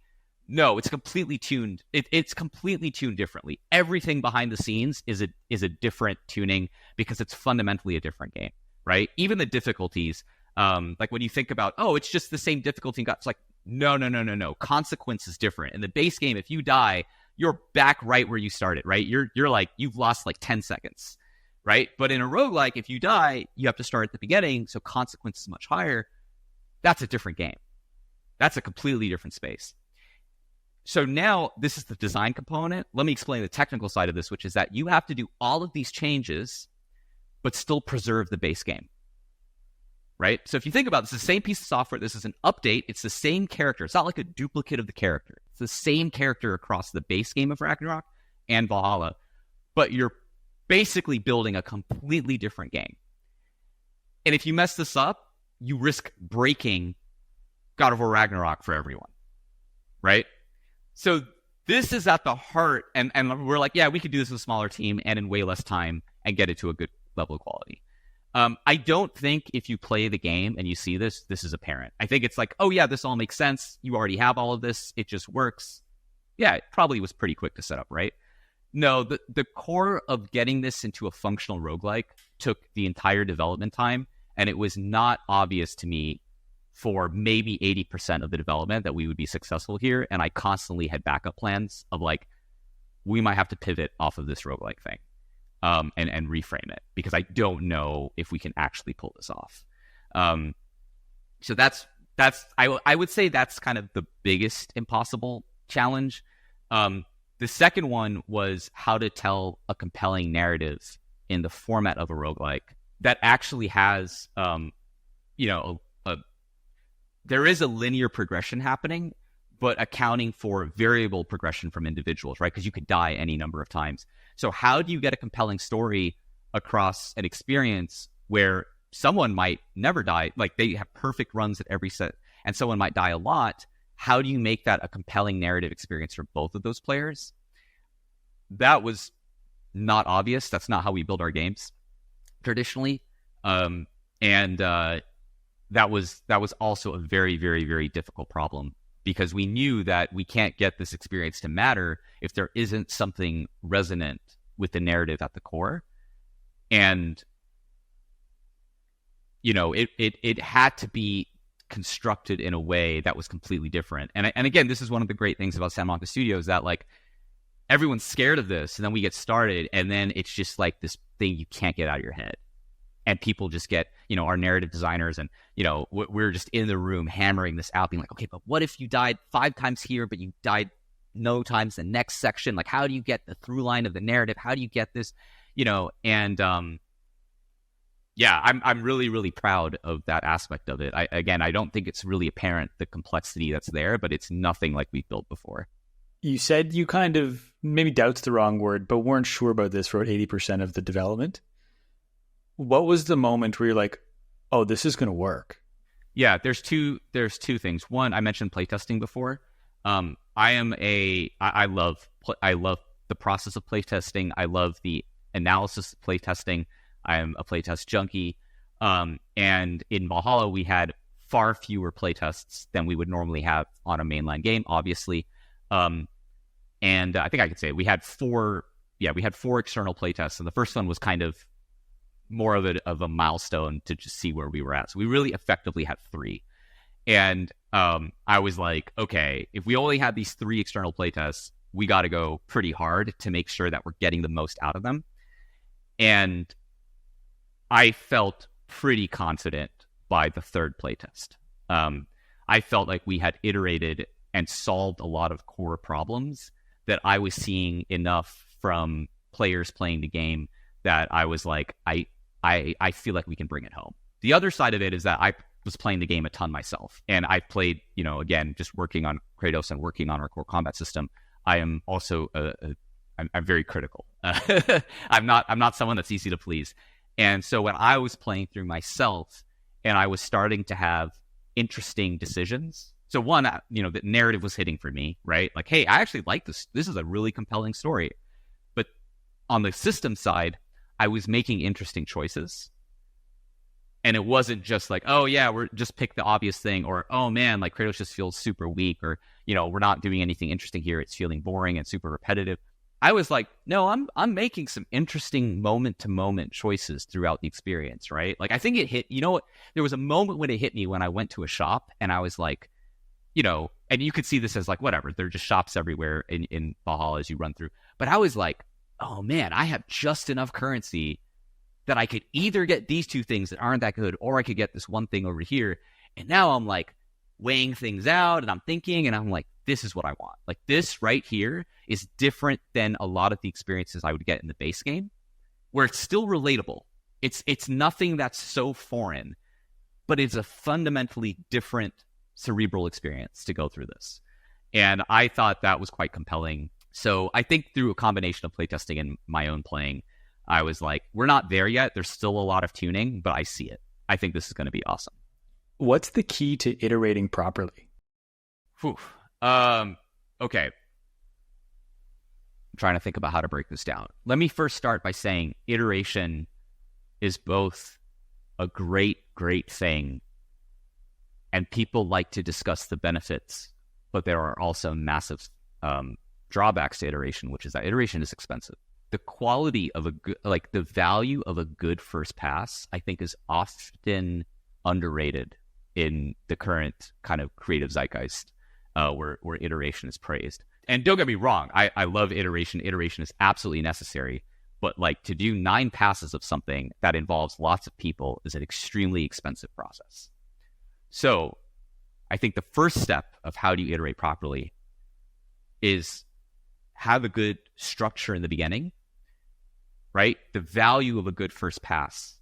No, it's completely tuned. It's completely tuned differently. Everything behind the scenes is a different tuning because it's fundamentally a different game, right? Even the difficulties, when you think about, oh, it's just the same difficulty. It's like, no. Consequence is different. In the base game, if you die, you're back right where you started, right? You're like, you've lost 10 seconds. Right? But in a roguelike, if you die, you have to start at the beginning, so consequence is much higher. That's a different game. That's a completely different space. So now this is the design component. Let me explain the technical side of this, which is that you have to do all of these changes, but still preserve the base game. Right? So if you think about it, it's the same piece of software. This is an update. It's the same character. It's not like a duplicate of the character. It's the same character across the base game of Ragnarok and Valhalla, but you're basically building a completely different game. And if you mess this up, you risk breaking God of War Ragnarok for everyone, right? So this is at the heart, and we're like, yeah, we could do this with a smaller team and in way less time and get it to a good level of quality. I don't think if you play the game and you see this is apparent. I think it's like, oh yeah, this all makes sense. You already have all of this. It just works. yeah, it probably was pretty quick to set up, right? No, the core of getting this into a functional roguelike took the entire development time, and it was not obvious to me for maybe 80% of the development that we would be successful here, and I constantly had backup plans of like, we might have to pivot off of this roguelike thing and reframe it, because I don't know if we can actually pull this off. So that's I would say that's kind of the biggest impossible challenge. The second one was how to tell a compelling narrative in the format of a roguelike that actually has, there is a linear progression happening, but accounting for variable progression from individuals, right? Because you could die any number of times. So how do you get a compelling story across an experience where someone might never die, like they have perfect runs at every set, and someone might die a lot? How do you make that a compelling narrative experience for both of those players? That was not obvious. That's not how we build our games traditionally. That was also a very, very, very difficult problem, because we knew that we can't get this experience to matter if there isn't something resonant with the narrative at the core. And, it had to be constructed in a way that was completely different. And again, this is one of the great things about Santa Monica Studios, that like everyone's scared of this, and then we get started, and then it's just like this thing you can't get out of your head. And people just get, our narrative designers, and, we're just in the room hammering this out, being like, okay, but what if you died 5 times here, but you died no times the next section? Like, how do you get the through line of the narrative? How do you get this, I'm really, really proud of that aspect of it. I don't think it's really apparent, the complexity that's there, but it's nothing like we've built before. You said you kind of, maybe doubt's the wrong word, but weren't sure about this for 80% of the development. What was the moment where you're like, oh, this is going to work? Yeah, there's two things. One, I mentioned playtesting before. I love the process of playtesting. I love the analysis of playtesting. I am a playtest junkie. And in Valhalla, we had far fewer playtests than we would normally have on a mainline game, obviously. And I think I could say we had 4 external playtests, and the first one was kind of more of a milestone to just see where we were at. So we really effectively had 3. And I was like, okay, if we only had these 3 external playtests, we got to go pretty hard to make sure that we're getting the most out of them. And I felt pretty confident by the 3rd playtest. I felt like we had iterated and solved a lot of core problems that I was seeing enough from players playing the game that I was like, I feel like we can bring it home. The other side of it is that I was playing the game a ton myself, and I played, again, just working on Kratos and working on our core combat system. I am also I'm very critical. I'm not someone that's easy to please. And so when I was playing through myself and I was starting to have interesting decisions, so one, the narrative was hitting for me, right? Like, hey, I actually like this. This is a really compelling story. But on the system side, I was making interesting choices. And it wasn't just like, oh yeah, we're just pick the obvious thing, or, oh man, like Kratos just feels super weak, or, we're not doing anything interesting here. It's feeling boring and super repetitive. I was like, no, I'm making some interesting moment-to-moment choices throughout the experience, right? Like, I think it hit, there was a moment when it hit me when I went to a shop, and I was like, and you could see this as like, whatever, there are just shops everywhere in Valhalla as you run through. But I was like, oh man, I have just enough currency that I could either get these 2 things that aren't that good, or I could get this one thing over here. And now I'm like weighing things out, and I'm thinking, and I'm like, this is what I want. Like, this right here is different than a lot of the experiences I would get in the base game, where it's still relatable. It's nothing that's so foreign, but it's a fundamentally different cerebral experience to go through this. And I thought that was quite compelling. So I think through a combination of playtesting and my own playing, I was like, we're not there yet. There's still a lot of tuning, but I see it. I think this is going to be awesome. What's the key to iterating properly? Okay. I'm trying to think about how to break this down. Let me first start by saying iteration is both a great, great thing, and people like to discuss the benefits, but there are also massive drawbacks to iteration, which is that iteration is expensive. The quality of a good, like the value of a good first pass, I think is often underrated in the current kind of creative zeitgeist, where iteration is praised. And don't get me wrong, I love iteration. Iteration is absolutely necessary. But like to do 9 passes of something that involves lots of people is an extremely expensive process. So I think the first step of how do you iterate properly is have a good structure in the beginning, right? The value of a good first pass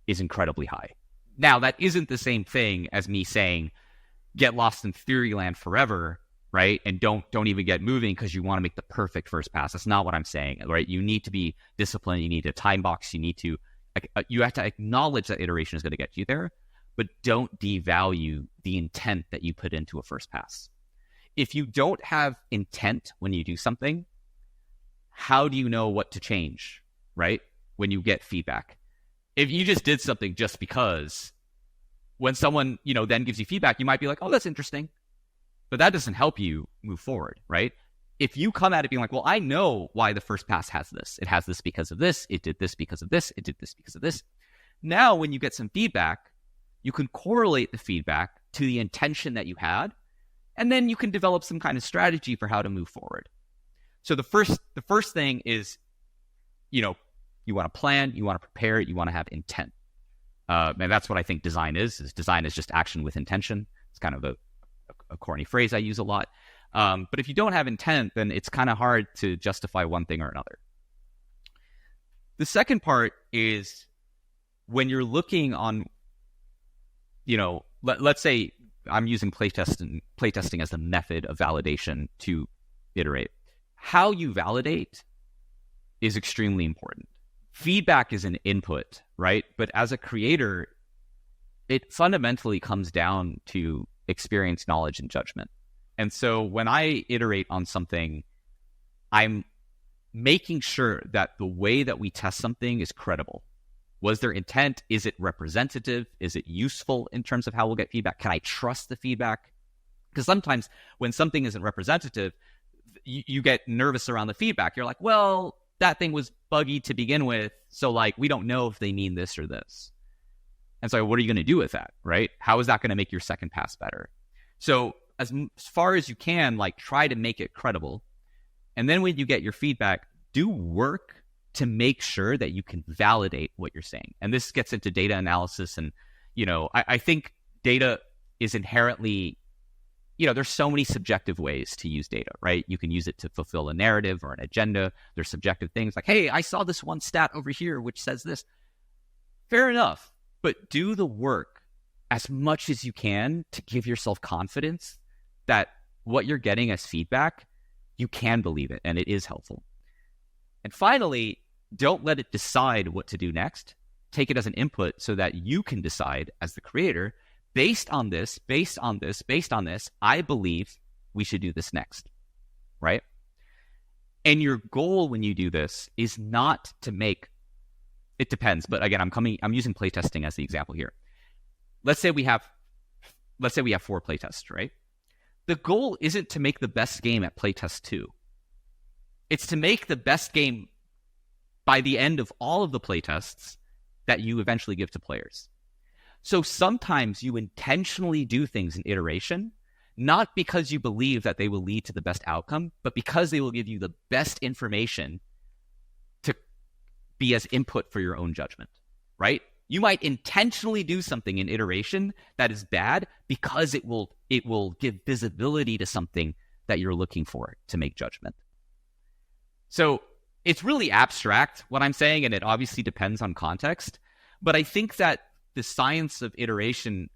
is incredibly high. Now, that isn't the same thing as me saying, get lost in theory land forever, right? And don't even get moving because you want to make the perfect first pass. That's not what I'm saying, right? You need to be disciplined. You need a time box. You have to acknowledge that iteration is going to get you there, but don't devalue the intent that you put into a first pass. If you don't have intent when you do something, how do you know what to change, right? When you get feedback. If you just did something just because, when someone, then gives you feedback, you might be like, oh, that's interesting. But that doesn't help you move forward, right? If you come at it being like, well, I know why the first pass has this. It has this because of this. It did this because of this. It did this because of this. Now, when you get some feedback, you can correlate the feedback to the intention that you had, and then you can develop some kind of strategy for how to move forward. So the first thing is, you want to plan, you want to prepare, you want to have intent. And that's what I think design is design is just action with intention. It's kind of a corny phrase I use a lot. But if you don't have intent, then it's kind of hard to justify one thing or another. The second part is when you're looking on, let's say I'm using playtesting as a method of validation to iterate. How you validate is extremely important. Feedback is an input, right? But as a creator, it fundamentally comes down to experience, knowledge, and judgment. And so when I iterate on something, I'm making sure that the way that we test something is credible. Was there intent? Is it representative? Is it useful in terms of how we'll get feedback? Can I trust the feedback? Because sometimes when something isn't representative, you get nervous around the feedback. You're like, well, that thing was buggy to begin with, so like we don't know if they mean this or this. And so what are you going to do with that, right? How is that going to make your second pass better? So as far as you can, like try to make it credible. And then when you get your feedback, do work to make sure that you can validate what you're saying. And this gets into data analysis. And, I think data is inherently, there's so many subjective ways to use data, right? You can use it to fulfill a narrative or an agenda. There's subjective things like, hey, I saw this one stat over here which says this. Fair enough. But do the work as much as you can to give yourself confidence that what you're getting as feedback, you can believe it and it is helpful. And finally, don't let it decide what to do next. Take it as an input so that you can decide as the creator, based on this, I believe we should do this next, right? And your goal when you do this is not to make, it depends, but again, I'm using playtesting as the example here. Let's say we have 4 playtests, right? The goal isn't to make the best game at playtest 2. It's to make the best game by the end of all of the playtests that you eventually give to players. So sometimes you intentionally do things in iteration, not because you believe that they will lead to the best outcome, but because they will give you the best information to be as input for your own judgment, right? You might intentionally do something in iteration that is bad because it will give visibility to something that you're looking for to make judgment. So it's really abstract what I'm saying, and it obviously depends on context. But I think that the science of iteration,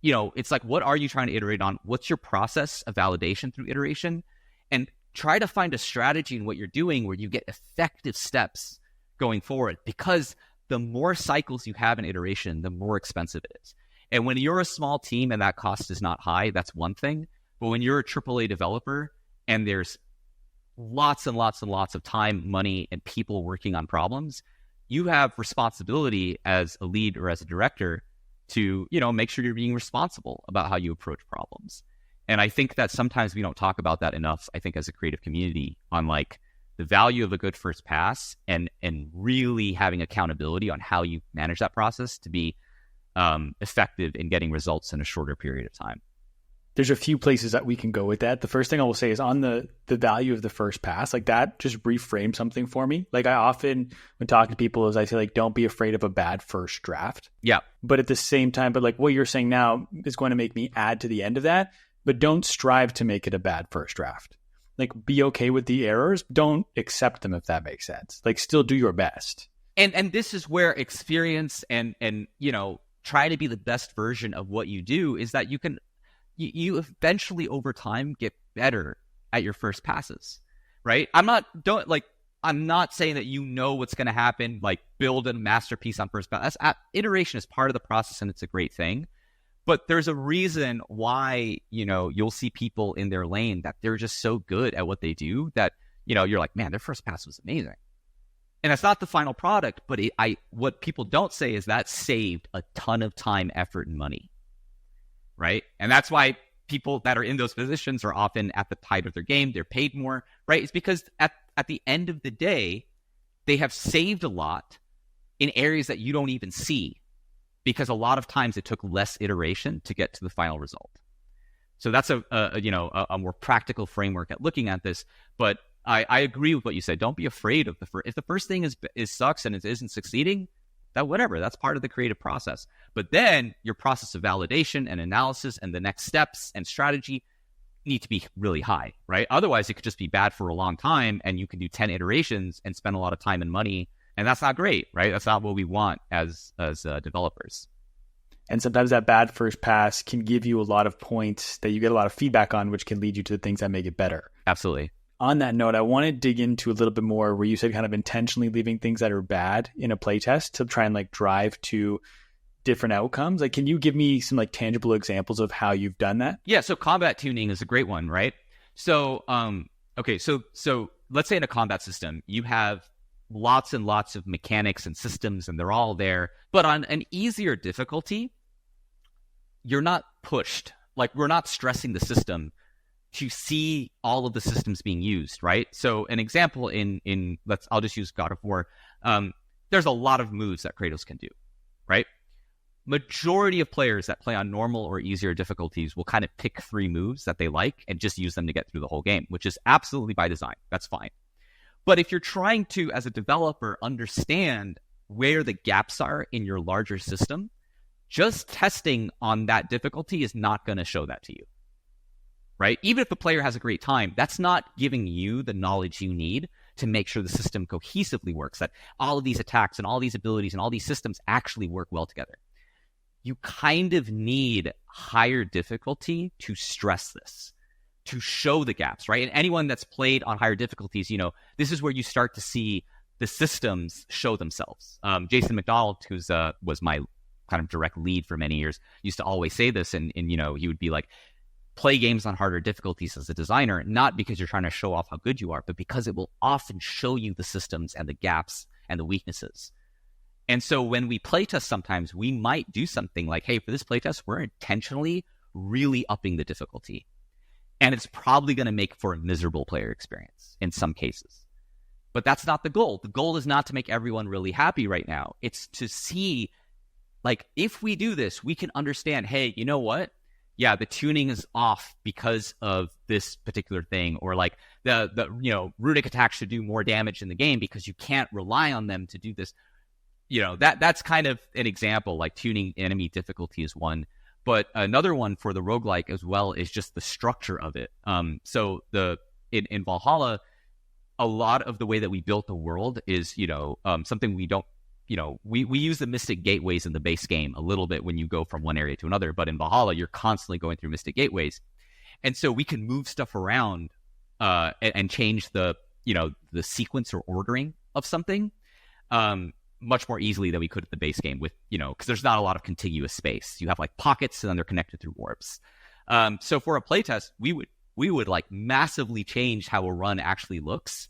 it's like, what are you trying to iterate on? What's your process of validation through iteration? And try to find a strategy in what you're doing where you get effective steps going forward, because the more cycles you have in iteration, the more expensive it is. And when you're a small team and that cost is not high, that's one thing. But when you're a AAA developer and there's lots and lots and lots of time, money, and people working on problems, you have responsibility as a lead or as a director to, make sure you're being responsible about how you approach problems. And I think that sometimes we don't talk about that enough, I think, as a creative community, on like the value of a good first pass and really having accountability on how you manage that process to be effective in getting results in a shorter period of time. There's a few places that we can go with that. The first thing I will say is on the value of the first pass, like that just reframed something for me. Like I often, when talking to people, is I say like, don't be afraid of a bad first draft. Yeah. But at the same time, but like what you're saying now is going to make me add to the end of that, but don't strive to make it a bad first draft. Like be okay with the errors. Don't accept them, if that makes sense. Like still do your best. And this is where experience and you know, try to be the best version of what you do is that you eventually over time get better at your first passes, right? I'm not saying that you know what's going to happen, like build a masterpiece on first pass. Iteration is part of the process and it's a great thing. But there's a reason why, you know, you'll see people in their lane that they're just so good at what they do that, you know, you're like, man, their first pass was amazing. And it's not the final product, but what people don't say is that saved a ton of time, effort, and money. Right? And that's why people that are in those positions are often at the height of their game. They're paid more, right? It's because at the end of the day, they have saved a lot in areas that you don't even see, because a lot of times it took less iteration to get to the final result. So that's a more practical framework at looking at this. But I agree with what you said. Don't be afraid of if the first thing is sucks and it isn't succeeding, that whatever, that's part of the creative process. But then your process of validation and analysis and the next steps and strategy need to be really high, right? Otherwise, it could just be bad for a long time and you can do 10 iterations and spend a lot of time and money. And that's not great, right? That's not what we want as developers. And sometimes that bad first pass can give you a lot of points that you get a lot of feedback on, which can lead you to the things that make it better. Absolutely. On that note, I want to dig into a little bit more where you said kind of intentionally leaving things that are bad in a playtest to try and like drive to different outcomes. Like, can you give me some like tangible examples of how you've done that? Yeah. So combat tuning is a great one, right? So, okay. So let's say in a combat system, you have lots and lots of mechanics and systems and they're all there, but on an easier difficulty, you're not pushed. Like we're not stressing the system to see all of the systems being used, right? So an example I'll just use God of War. There's a lot of moves that Kratos can do, right? Majority of players that play on normal or easier difficulties will kind of pick 3 moves that they like and just use them to get through the whole game, which is absolutely by design. That's fine. But if you're trying to, as a developer, understand where the gaps are in your larger system, just testing on that difficulty is not going to show that to you. Right? Even if the player has a great time, that's not giving you the knowledge you need to make sure the system cohesively works, that all of these attacks and all these abilities and all these systems actually work well together. You kind of need higher difficulty to stress this, to show the gaps, right? And anyone that's played on higher difficulties, you know, this is where you start to see the systems show themselves. Jason McDonald, who's was my kind of direct lead for many years, used to always say this, and you know, he would be like, play games on harder difficulties as a designer, not because you're trying to show off how good you are, but because it will often show you the systems and the gaps and the weaknesses. And so when we playtest, sometimes we might do something like, hey, for this playtest, we're intentionally really upping the difficulty. And it's probably going to make for a miserable player experience in some cases. But that's not the goal. The goal is not to make everyone really happy right now. It's to see, like, if we do this, we can understand, hey, you know what? Yeah, the tuning is off because of this particular thing, or like the runic attacks should do more damage in the game because you can't rely on them to do this. You know, that's kind of an example, like tuning enemy difficulty is one. But another one for the roguelike as well is just the structure of it. So in Valhalla, a lot of the way that we built the world is, something we don't, we use the Mystic Gateways in the base game a little bit when you go from one area to another, but in Valhalla, you're constantly going through Mystic Gateways. And so we can move stuff around and change the sequence or ordering of something much more easily than we could at the base game with, because there's not a lot of contiguous space. You have like pockets and then they're connected through warps. So for a playtest, we would like massively change how a run actually looks,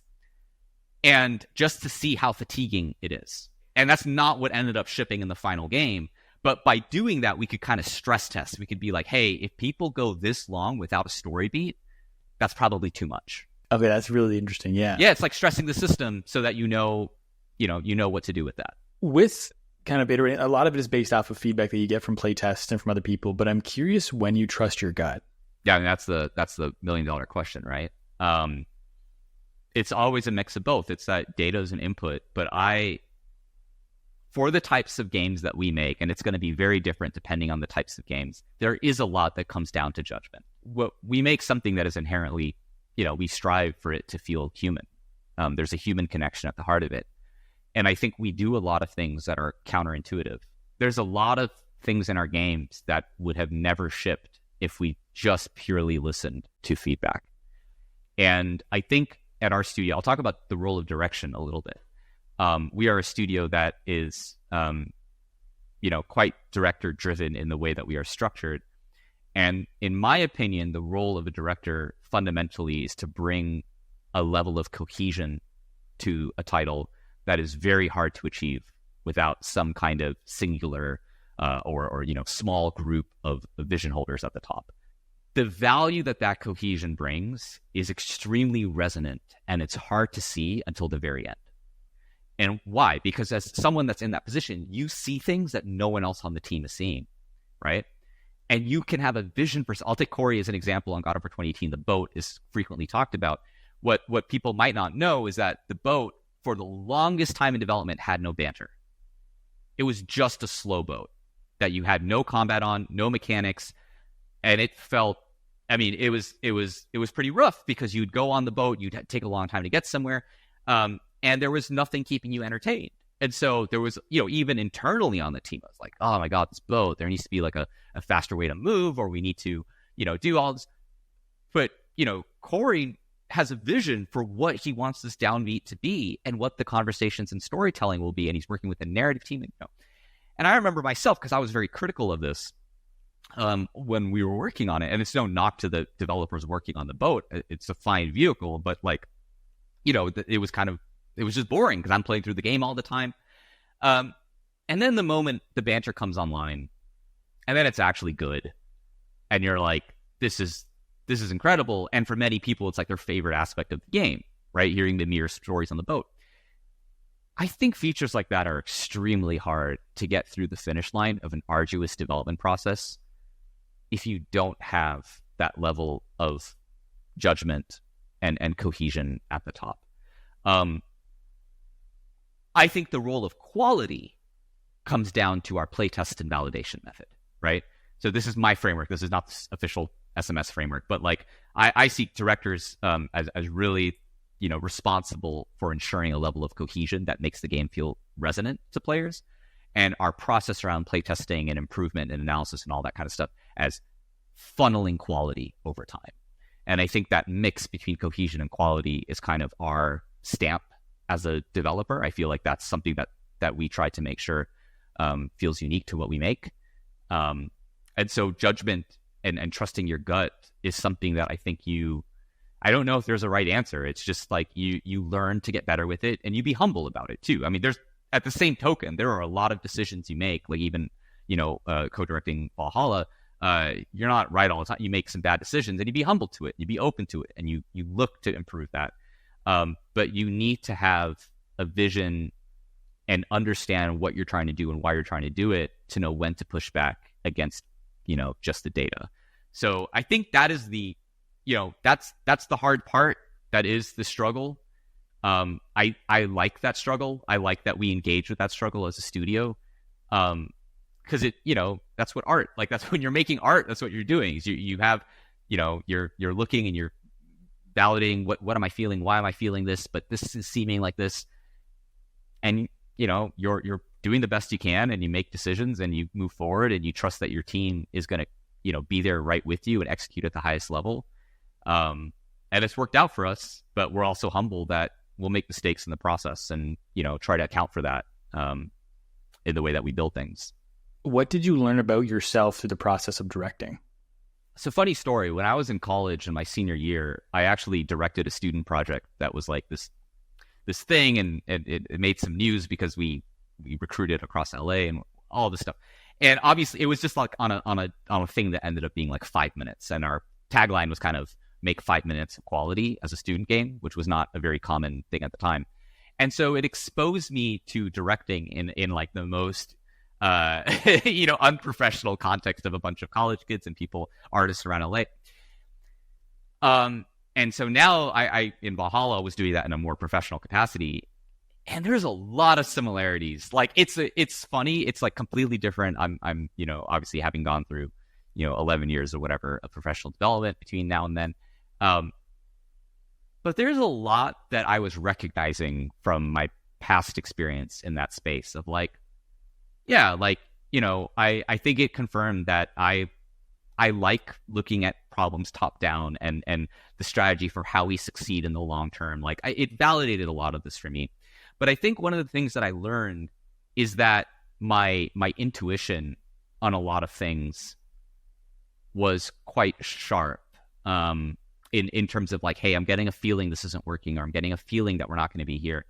and just to see how fatiguing it is. And that's not what ended up shipping in the final game. But by doing that, we could kind of stress test. We could be like, hey, if people go this long without a story beat, that's probably too much. Okay, that's really interesting. Yeah. Yeah, it's like stressing the system so that you know what to do with that. With kind of iterating, a lot of it is based off of feedback that you get from playtests and from other people, but I'm curious when you trust your gut. Yeah, I mean, that's the $1 million question, right? It's always a mix of both. It's that data is an input, but for the types of games that we make, and it's going to be very different depending on the types of games, there is a lot that comes down to judgment. We make something that is inherently, we strive for it to feel human. There's a human connection at the heart of it. And I think we do a lot of things that are counterintuitive. There's a lot of things in our games that would have never shipped if we just purely listened to feedback. And I think at our studio, I'll talk about the role of direction a little bit. We are a studio that is, quite director-driven in the way that we are structured. And in my opinion, the role of a director fundamentally is to bring a level of cohesion to a title that is very hard to achieve without some kind of singular or small group of vision holders at the top. The value that cohesion brings is extremely resonant, and it's hard to see until the very end. And why? Because as someone that's in that position, you see things that no one else on the team is seeing, right? And you can have a vision for... I'll take Corey as an example on God of War 2018. The boat is frequently talked about. What people might not know is that the boat, for the longest time in development, had no banter. It was just a slow boat that you had no combat on, no mechanics, and it felt... I mean, it was pretty rough because you'd go on the boat, you'd take a long time to get somewhere, and there was nothing keeping you entertained. And so there was, even internally on the team, I was like, oh my God, this boat, there needs to be like a faster way to move, or we need to, do all this. But, Corey has a vision for what he wants this downbeat to be and what the conversations and storytelling will be. And he's working with the narrative team. And I remember myself, because I was very critical of this when we were working on it. And it's no knock to the developers working on the boat. It's a fine vehicle, but it was just boring because I'm playing through the game all the time. And then the moment the banter comes online, and then it's actually good, and you're like, this is incredible. And for many people, it's like their favorite aspect of the game, right? Hearing the Mihir stories on the boat. I think features like that are extremely hard to get through the finish line of an arduous development process if you don't have that level of judgment and cohesion at the top. I think the role of quality comes down to our playtest and validation method, right? So this is my framework. This is not the official SMS framework, but I see directors as really, responsible for ensuring a level of cohesion that makes the game feel resonant to players, and our process around playtesting and improvement and analysis and all that kind of stuff as funneling quality over time. And I think that mix between cohesion and quality is kind of our stamp as a developer. I feel like that's something that we try to make sure feels unique to what we make. And so judgment and trusting your gut is something that I think I don't know if there's a right answer. It's just like you learn to get better with it, and you be humble about it too. I mean, at the same token, there are a lot of decisions you make, like even, co-directing Valhalla, you're not right all the time. You make some bad decisions, and you be humble to it. You be open to it, and you look to improve that. But you need to have a vision and understand what you're trying to do and why you're trying to do it to know when to push back against, just the data. So I think that is that's the hard part. That is the struggle. I like that struggle. I like that we engage with that struggle as a studio. Because that's what art, that's when you're making art, that's what you're doing. Is you have, you're looking and you're validating what am I feeling? Why am I feeling this? But this is seeming like this. And, you're doing the best you can, and you make decisions and you move forward, and you trust that your team is going to, be there right with you and execute at the highest level. And it's worked out for us, but we're also humble that we'll make mistakes in the process and, try to account for that in the way that we build things. What did you learn about yourself through the process of directing? It's a funny story. When I was in college in my senior year, I actually directed a student project that was like this thing, and it made some news because we recruited across LA and all this stuff. And obviously, it was just like on a thing that ended up being like 5 minutes, and our tagline was kind of make 5 minutes of quality as a student game, which was not a very common thing at the time. And so it exposed me to directing in like the most unprofessional context of a bunch of college kids and people, artists around LA. And so now I in Valhalla was doing that in a more professional capacity, and there's a lot of similarities. Like it's funny, it's like completely different. I'm obviously having gone through 11 years or whatever of professional development between now and then. But there's a lot that I was recognizing from my past experience in that space of like, yeah, like, I think it confirmed that I like looking at problems top down and the strategy for how we succeed in the long term. Like it validated a lot of this for me. But I think one of the things that I learned is that my intuition on a lot of things was quite sharp in terms of like, hey, I'm getting a feeling this isn't working, or I'm getting a feeling that we're not going to be here.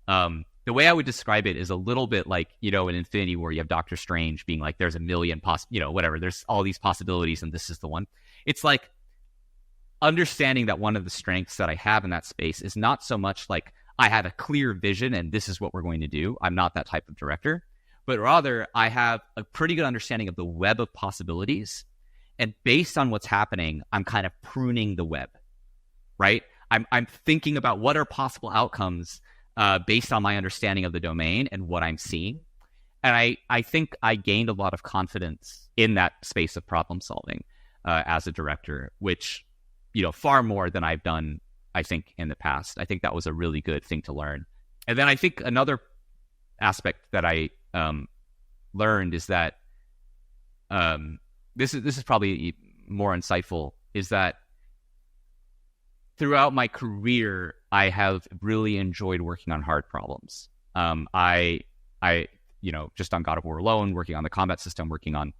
The way I would describe it is a little bit like, in Infinity War, you have Doctor Strange being like, there's a million there's all these possibilities and this is the one. It's like understanding that one of the strengths that I have in that space is not so much like I have a clear vision and this is what we're going to do. I'm not that type of director, but rather I have a pretty good understanding of the web of possibilities. And based on what's happening, I'm kind of pruning the web, right? I'm thinking about what are possible outcomes based on my understanding of the domain and what I'm seeing. And I think I gained a lot of confidence in that space of problem solving as a director, which, far more than I've done, I think, in the past. I think that was a really good thing to learn. And then I think another aspect that I learned is that this is probably more insightful, is that throughout my career, I have really enjoyed working on hard problems. I just on God of War alone, working on the combat system, working on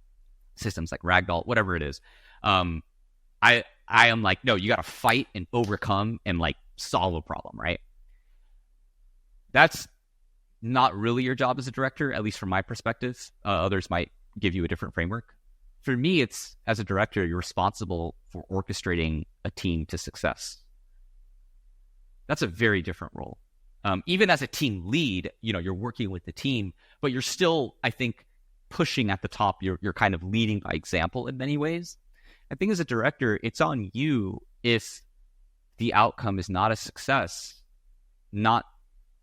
systems like Ragdoll, whatever it is. I am like, no, you got to fight and overcome and like solve a problem, right? That's not really your job as a director, at least from my perspective. Others might give you a different framework. For me, it's as a director, you're responsible for orchestrating a team to success. That's a very different role. Even as a team lead, you're working with the team, but you're still, I think, pushing at the top. You're kind of leading by example in many ways. I think as a director, it's on you if the outcome is not a success, not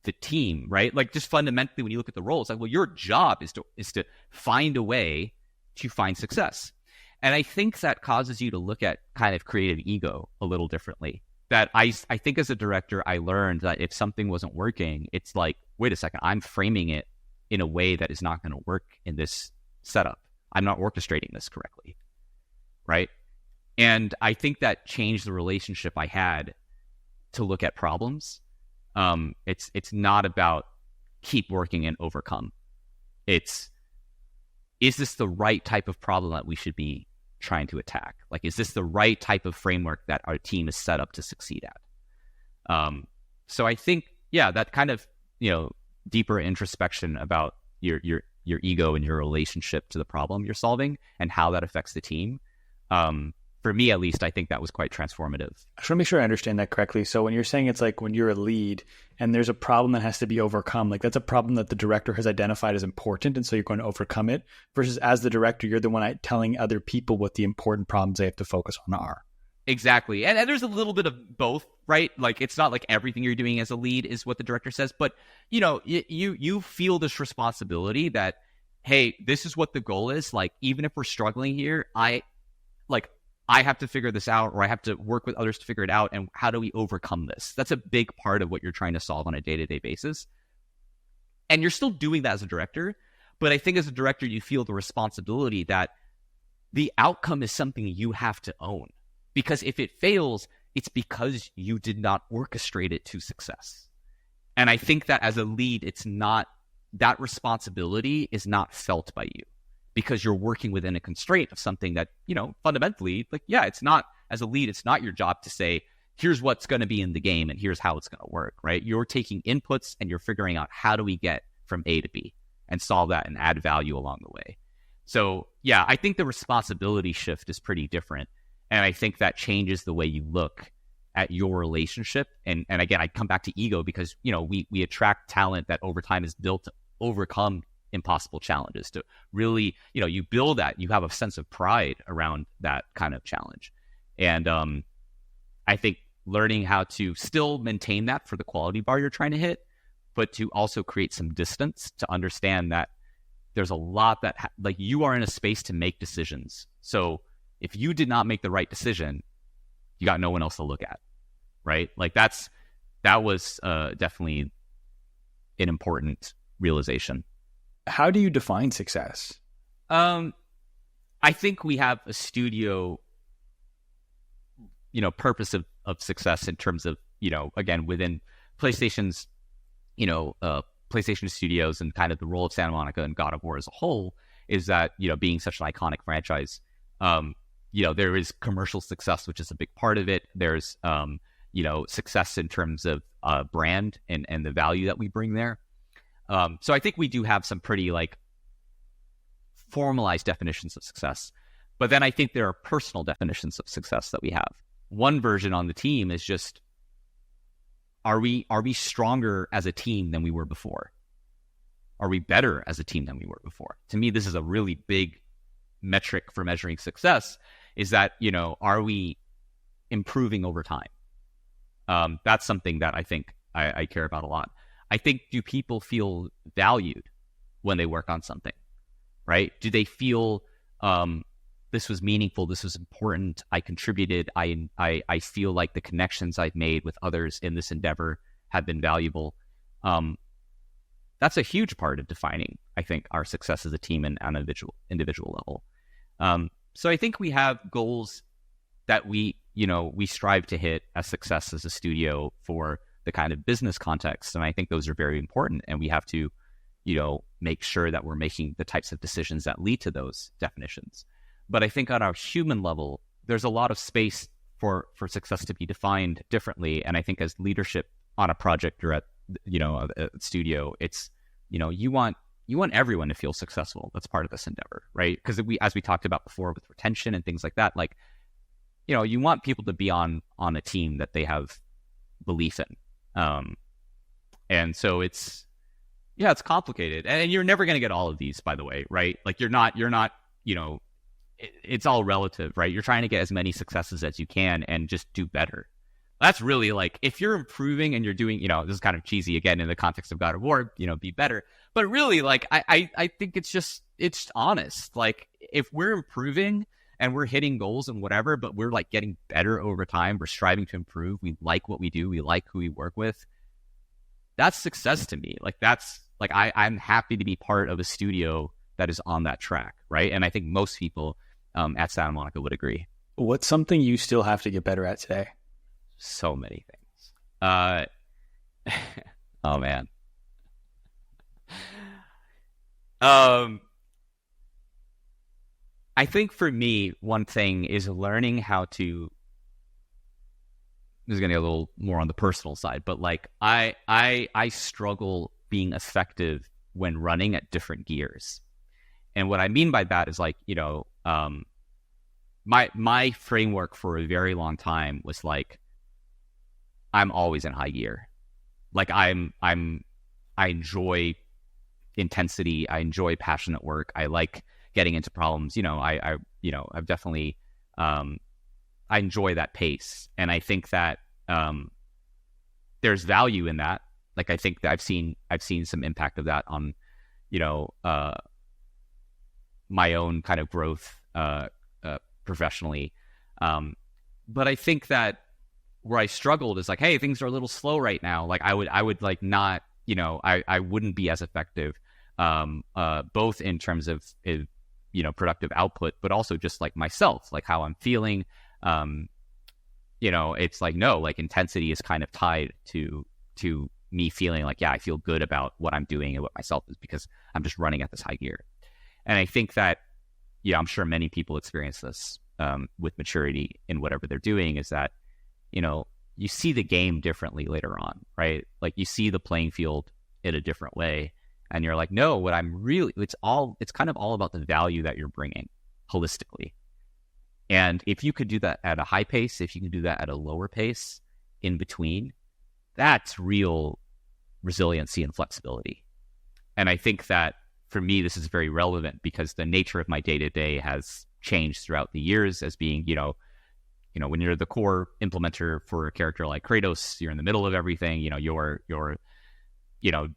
the team, right? Like just fundamentally, when you look at the role, it's like, well, your job is to find a way to find success. And I think that causes you to look at kind of creative ego a little differently. That I think as a director, I learned that if something wasn't working, it's like, wait a second, I'm framing it in a way that is not going to work in this setup. I'm not orchestrating this correctly, right? And I think that changed the relationship I had to look at problems. It's not about keep working and overcome. Is this the right type of problem that we should be trying to attack? Like, is this the right type of framework that our team is set up to succeed at? So I think, yeah, that kind of, deeper introspection about your ego and your relationship to the problem you're solving and how that affects the team. For me, at least, I think that was quite transformative. I just want to make sure I understand that correctly. So when you're saying it's like when you're a lead and there's a problem that has to be overcome, like that's a problem that the director has identified as important, and so you're going to overcome it, versus as the director, you're the one telling other people what the important problems they have to focus on are. Exactly. And there's a little bit of both, right? Like, it's not like everything you're doing as a lead is what the director says, but, you feel this responsibility that, hey, this is what the goal is. Like, even if we're struggling here, I have to figure this out, or I have to work with others to figure it out. And how do we overcome this? That's a big part of what you're trying to solve on a day-to-day basis. And you're still doing that as a director. But I think as a director, you feel the responsibility that the outcome is something you have to own. Because if it fails, it's because you did not orchestrate it to success. And I think that as a lead, it's not, that responsibility is not felt by you, because you're working within a constraint of something that, fundamentally, like, yeah, it's not, as a lead, it's not your job to say, here's what's going to be in the game and here's how it's going to work, right? You're taking inputs and you're figuring out how do we get from A to B and solve that and add value along the way. So yeah, I think the responsibility shift is pretty different. And I think that changes the way you look at your relationship. And again, I come back to ego because, we attract talent that over time is built to overcome impossible challenges, to really, you build that, you have a sense of pride around that kind of challenge. And I think learning how to still maintain that for the quality bar you're trying to hit, but to also create some distance to understand that there's a lot that you are in a space to make decisions. So if you did not make the right decision, you got no one else to look at, right? Like that was definitely an important realization. How do you define success? I think we have a studio, purpose of success in terms of, again, within PlayStation's, PlayStation Studios and kind of the role of Santa Monica and God of War as a whole is that, being such an iconic franchise, there is commercial success, which is a big part of it. There's, success in terms of brand and the value that we bring there. So I think we do have some pretty formalized definitions of success. But then I think there are personal definitions of success that we have. One version on the team is just, are we stronger as a team than we were before? Are we better as a team than we were before? To me, this is a really big metric for measuring success, is that, are we improving over time? That's something that I think I care about a lot. I think, do people feel valued when they work on something, right? Do they feel this was meaningful, this was important, I contributed, I feel like the connections I've made with others in this endeavor have been valuable? That's a huge part of defining, I think, our success as a team and on an individual level. So I think we have goals that we strive to hit as success as a studio for the kind of business context. And I think those are very important. And we have to, make sure that we're making the types of decisions that lead to those definitions. But I think on our human level, there's a lot of space for success to be defined differently. And I think as leadership on a project or at a studio, it's, you want everyone to feel successful. That's part of this endeavor, right? Because as we talked about before with retention and things like that, you want people to be on a team that they have belief in. And so it's complicated, and you're never going to get all of these, by the way, right? You're not, it's all relative, right? You're trying to get as many successes as you can and just do better. That's really if you're improving and you're doing, this is kind of cheesy again in the context of God of War, be better. But really, I think it's honest. If we're improving and we're hitting goals and whatever, but we're getting better over time, we're striving to improve, we like what we do, we like who we work with, that's success to me. I'm happy to be part of a studio that is on that track, right? And I think most people at Santa Monica would agree. What's something you still have to get better at today? So many things. Oh man. I think for me, one thing is learning how to. This is going to get a little more on the personal side, but I struggle being effective when running at different gears. And what I mean by that is my framework for a very long time was I'm always in high gear. I enjoy intensity. I enjoy passionate work. I like getting into problems. I've definitely, I enjoy that pace. And I think that there's value in that. I think that I've seen some impact of that on, my own kind of growth professionally. But I think that where I struggled is hey, things are a little slow right now. I would not, I wouldn't be as effective, both in terms of, productive output, but also just myself, how I'm feeling. It's no, intensity is kind of tied to me feeling I feel good about what I'm doing and what myself is, because I'm just running at this high gear. And I think that, I'm sure many people experience this with maturity in whatever they're doing, is that, you see the game differently later on, right? You see the playing field in a different way. And you're like, no, what I'm really, it's kind of all about the value that you're bringing holistically. And if you could do that at a high pace, if you can do that at a lower pace in between, that's real resiliency and flexibility. And I think that for me, this is very relevant because the nature of my day-to-day has changed throughout the years as being, when you're the core implementer for a character like Kratos, you're in the middle of everything, you're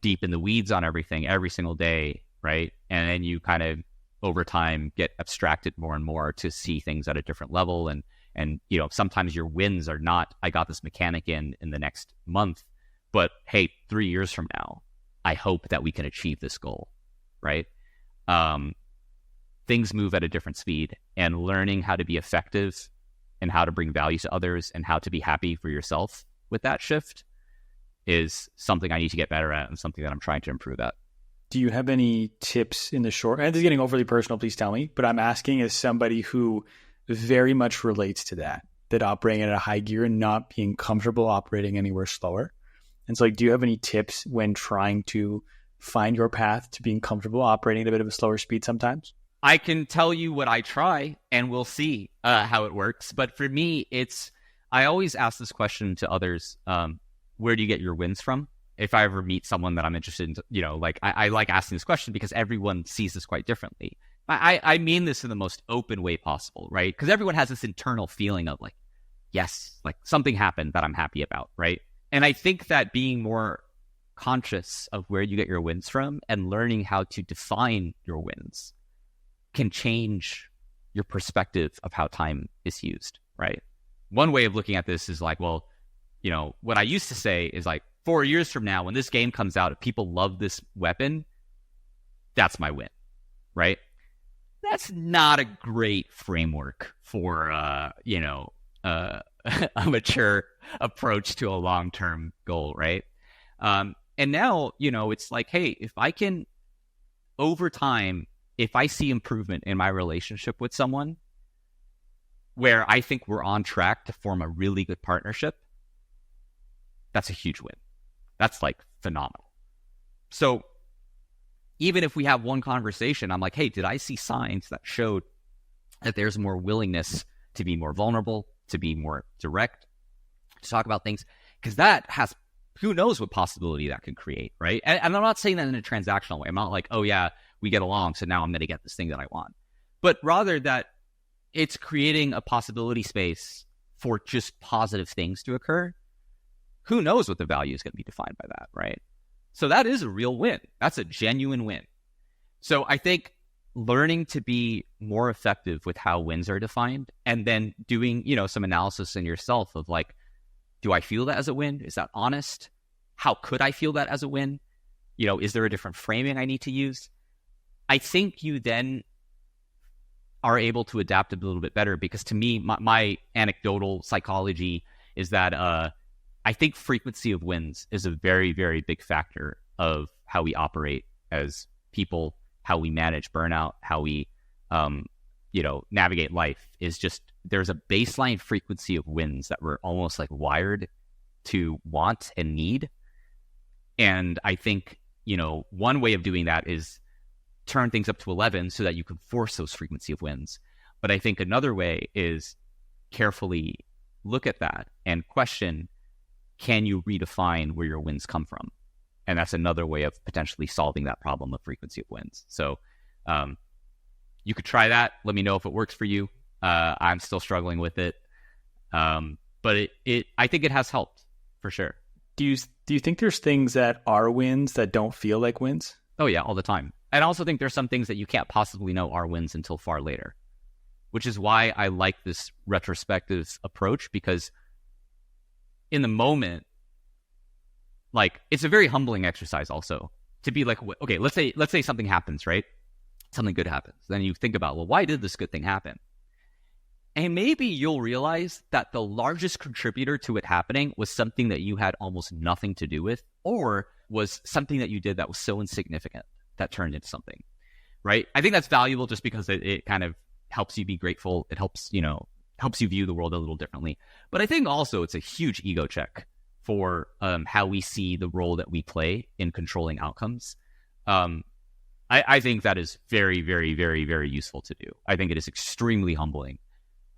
deep in the weeds on everything every single day, right? And then you kind of over time get abstracted more and more to see things at a different level. And sometimes your wins are not, I got this mechanic in the next month, but hey, 3 years from now, I hope that we can achieve this goal, right? Things move at a different speed, and learning how to be effective and how to bring value to others and how to be happy for yourself with that shift is something I need to get better at and something that I'm trying to improve at. Do you have any tips in the short, and this is getting overly personal, please tell me, but I'm asking as somebody who very much relates to that operating at a high gear and not being comfortable operating anywhere slower. And so do you have any tips when trying to find your path to being comfortable operating at a bit of a slower speed sometimes? I can tell you what I try and we'll see how it works. But for me, I always ask this question to others. Where do you get your wins from? If I ever meet someone that I'm interested in, I like asking this question because everyone sees this quite differently. I mean this in the most open way possible, right? Because everyone has this internal feeling of like, yes, like something happened that I'm happy about, right? And I think that being more conscious of where you get your wins from and learning how to define your wins can change your perspective of how time is used, right? One way of looking at this is like, well, what I used to say is like, 4 years from now, when this game comes out, if people love this weapon, that's my win, right? That's not a great framework for, a mature approach to a long-term goal, right? And now, it's like, hey, if I can, over time, if I see improvement in my relationship with someone where I think we're on track to form a really good partnership, that's a huge win. That's like phenomenal. So even if we have one conversation, I'm like, hey, did I see signs that showed that there's more willingness to be more vulnerable, to be more direct, to talk about things? Because that has, who knows what possibility that can create, right? And I'm not saying that in a transactional way. I'm not like, oh yeah, we get along, so now I'm going to get this thing that I want. But rather that it's creating a possibility space for just positive things to occur. Who knows what the value is going to be defined by that, right? So that is a real win. That's a genuine win. So I think learning to be more effective with how wins are defined and then doing, some analysis in yourself of like, do I feel that as a win? Is that honest? How could I feel that as a win? Is there a different framing I need to use? I think you then are able to adapt a little bit better because to me, my anecdotal psychology is that, I think frequency of wins is a very, very big factor of how we operate as people, how we manage burnout, how we, navigate life is just, there's a baseline frequency of wins that we're almost like wired to want and need. And I think, one way of doing that is turn things up to 11 so that you can force those frequency of wins. But I think another way is carefully look at that and question, can you redefine where your wins come from? And that's another way of potentially solving that problem of frequency of wins. So you could try that. Let me know if it works for you. I'm still struggling with it. But I think it has helped for sure. Do you think there's things that are wins that don't feel like wins? Oh yeah, all the time. And I also think there's some things that you can't possibly know are wins until far later, which is why I like this retrospective approach, because in the moment, like, it's a very humbling exercise also to be like, okay, let's say something happens, right? Something good happens. Then you think about, well, why did this good thing happen? And maybe you'll realize that the largest contributor to it happening was something that you had almost nothing to do with, or was something that you did that was so insignificant that turned into something, right? I think that's valuable just because it kind of helps you be grateful. It helps you view the world a little differently. But I think also it's a huge ego check for how we see the role that we play in controlling outcomes. I think that is very, very, very, very useful to do. I think it is extremely humbling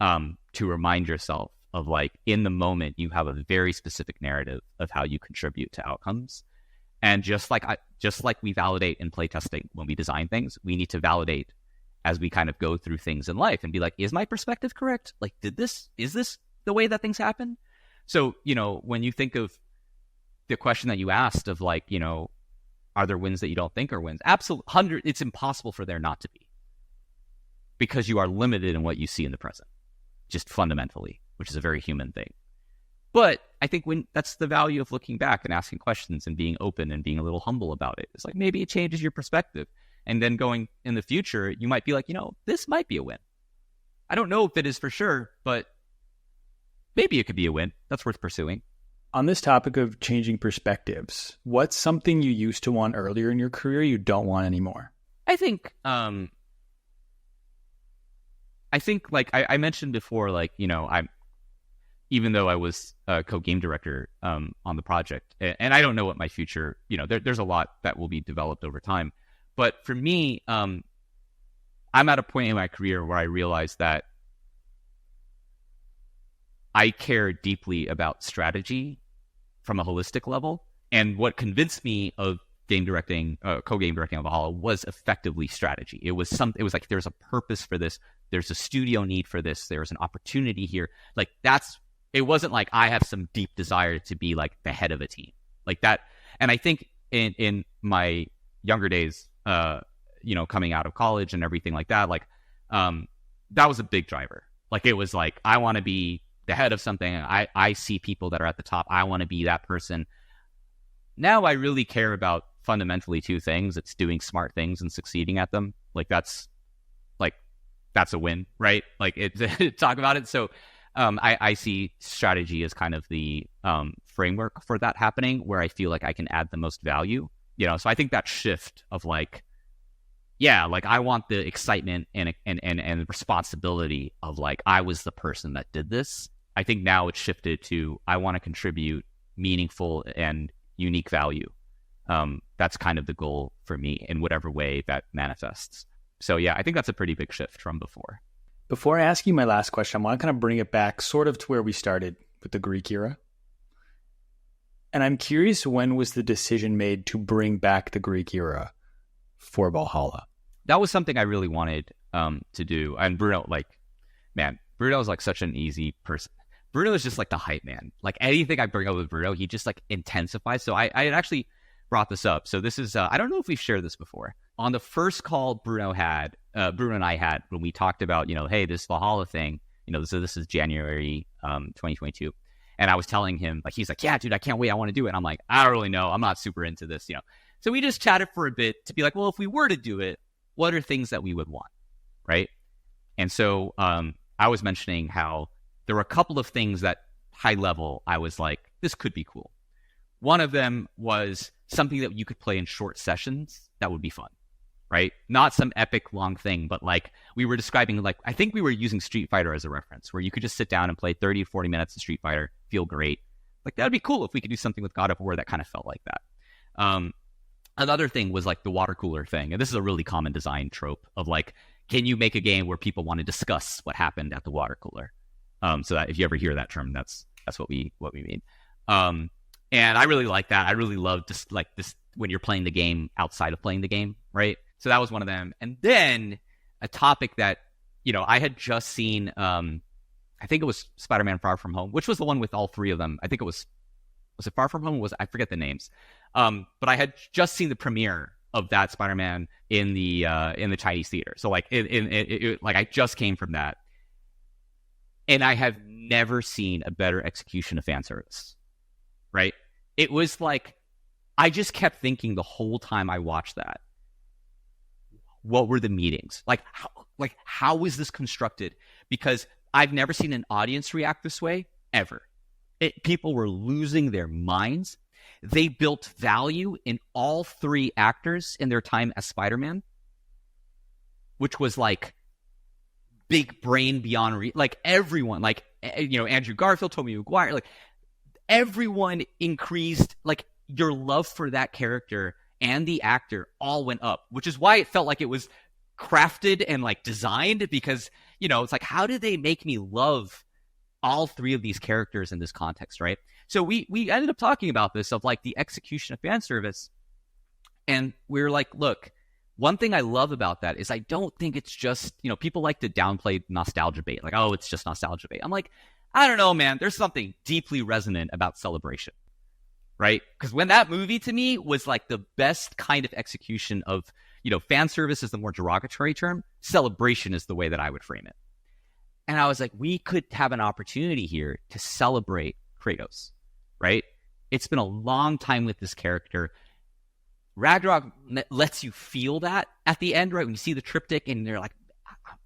to remind yourself of, like, in the moment, you have a very specific narrative of how you contribute to outcomes. And just like we validate in playtesting when we design things, we need to validate as we kind of go through things in life and be like, is my perspective correct? Like, is this the way that things happen? So, when you think of the question that you asked of, like, are there wins that you don't think are wins? Absolutely, it's impossible for there not to be, because you are limited in what you see in the present, just fundamentally, which is a very human thing. But I think that's the value of looking back and asking questions and being open and being a little humble about it. It's like, maybe it changes your perspective. And then going in the future, you might be like, this might be a win. I don't know if it is for sure, but maybe it could be a win. That's worth pursuing. On this topic of changing perspectives, what's something you used to want earlier in your career you don't want anymore? I think like I mentioned before, like, even though I was a co-game director on the project, and I don't know what my future, there's a lot that will be developed over time. But for me, I'm at a point in my career where I realize that I care deeply about strategy from a holistic level. And what convinced me of co-game directing of Valhalla was effectively strategy. It was like, there's a purpose for this. There's a studio need for this. There's an opportunity here. Like, it wasn't like I have some deep desire to be like the head of a team like that. And I think in my younger days, coming out of college and everything like that, like, that was a big driver. Like, it was like, I want to be the head of something. I see people that are at the top. I want to be that person. Now I really care about fundamentally two things. It's doing smart things and succeeding at them. Like, that's a win, right? Like, talk about it. So I see strategy as kind of the framework for that happening, where I feel like I can add the most value. So I think that shift of like, yeah, like, I want the excitement and responsibility of, like, I was the person that did this. I think now it's shifted to, I want to contribute meaningful and unique value. That's kind of the goal for me in whatever way that manifests. So yeah, I think that's a pretty big shift from before. Before I ask you my last question, I want to kind of bring it back sort of to where we started with the Greek era. And I'm curious, when was the decision made to bring back the Greek era for Valhalla? That was something I really wanted to do. And Bruno, like, man, Bruno is like such an easy person. Bruno is just like the hype man. Like, anything I bring up with Bruno, he just like intensifies. So I had actually brought this up. So this is, I don't know if we've shared this before. On the first call Bruno and I had, when we talked about, hey, this Valhalla thing, so this is January 2022. And I was telling him, like, he's like, yeah, dude, I can't wait. I want to do it. And I'm like, I don't really know. I'm not super into this, So we just chatted for a bit to be like, well, if we were to do it, what are things that we would want, right? And so I was mentioning how there were a couple of things that, high level, I was like, this could be cool. One of them was something that you could play in short sessions that would be fun, right? Not some epic long thing, but like, we were describing, like, I think we were using Street Fighter as a reference, where you could just sit down and play 30 to 40 minutes of Street Fighter, feel great. Like, that'd be cool if we could do something with God of War that kind of felt like that. Another thing was like the water cooler thing. And this is a really common design trope of like, can you make a game where people want to discuss what happened at the water cooler? So that if you ever hear that term, that's what we mean. And I really like that. I really love just like this, when you're playing the game outside of playing the game, right? So that was one of them. And then a topic that, I had just seen, I think it was Spider-Man Far From Home, which was the one with all three of them. I think it was it Far From Home? I forget the names. But I had just seen the premiere of that Spider-Man in the Chinese theater. So like, like, I just came from that. And I have never seen a better execution of fan service, right? It was like, I just kept thinking the whole time I watched that, what were the meetings? How was this constructed? Because I've never seen an audience react this way, ever. People were losing their minds. They built value in all three actors in their time as Spider-Man, which was like, big brain beyond like, everyone, like, Andrew Garfield, Tobey Maguire, like, everyone increased like your love for that character and the actor all went up, which is why it felt like it was crafted and like designed, because, you know, it's like, how did they make me love all three of these characters in this context, right? So we ended up talking about this, of like the execution of fan service. And we're like, look, one thing I love about that is I don't think it's just, you know, people like to downplay nostalgia bait. Like, oh, it's just nostalgia bait. I'm like, I don't know, man. There's something deeply resonant about celebration, right? Because when that movie to me was like the best kind of execution of, you know, fan service is the more derogatory term. Celebration is the way that I would frame it. And I was like, we could have an opportunity here to celebrate Kratos, right? It's been a long time with this character. Ragnarok lets you feel that at the end, right? When you see the triptych and they're like,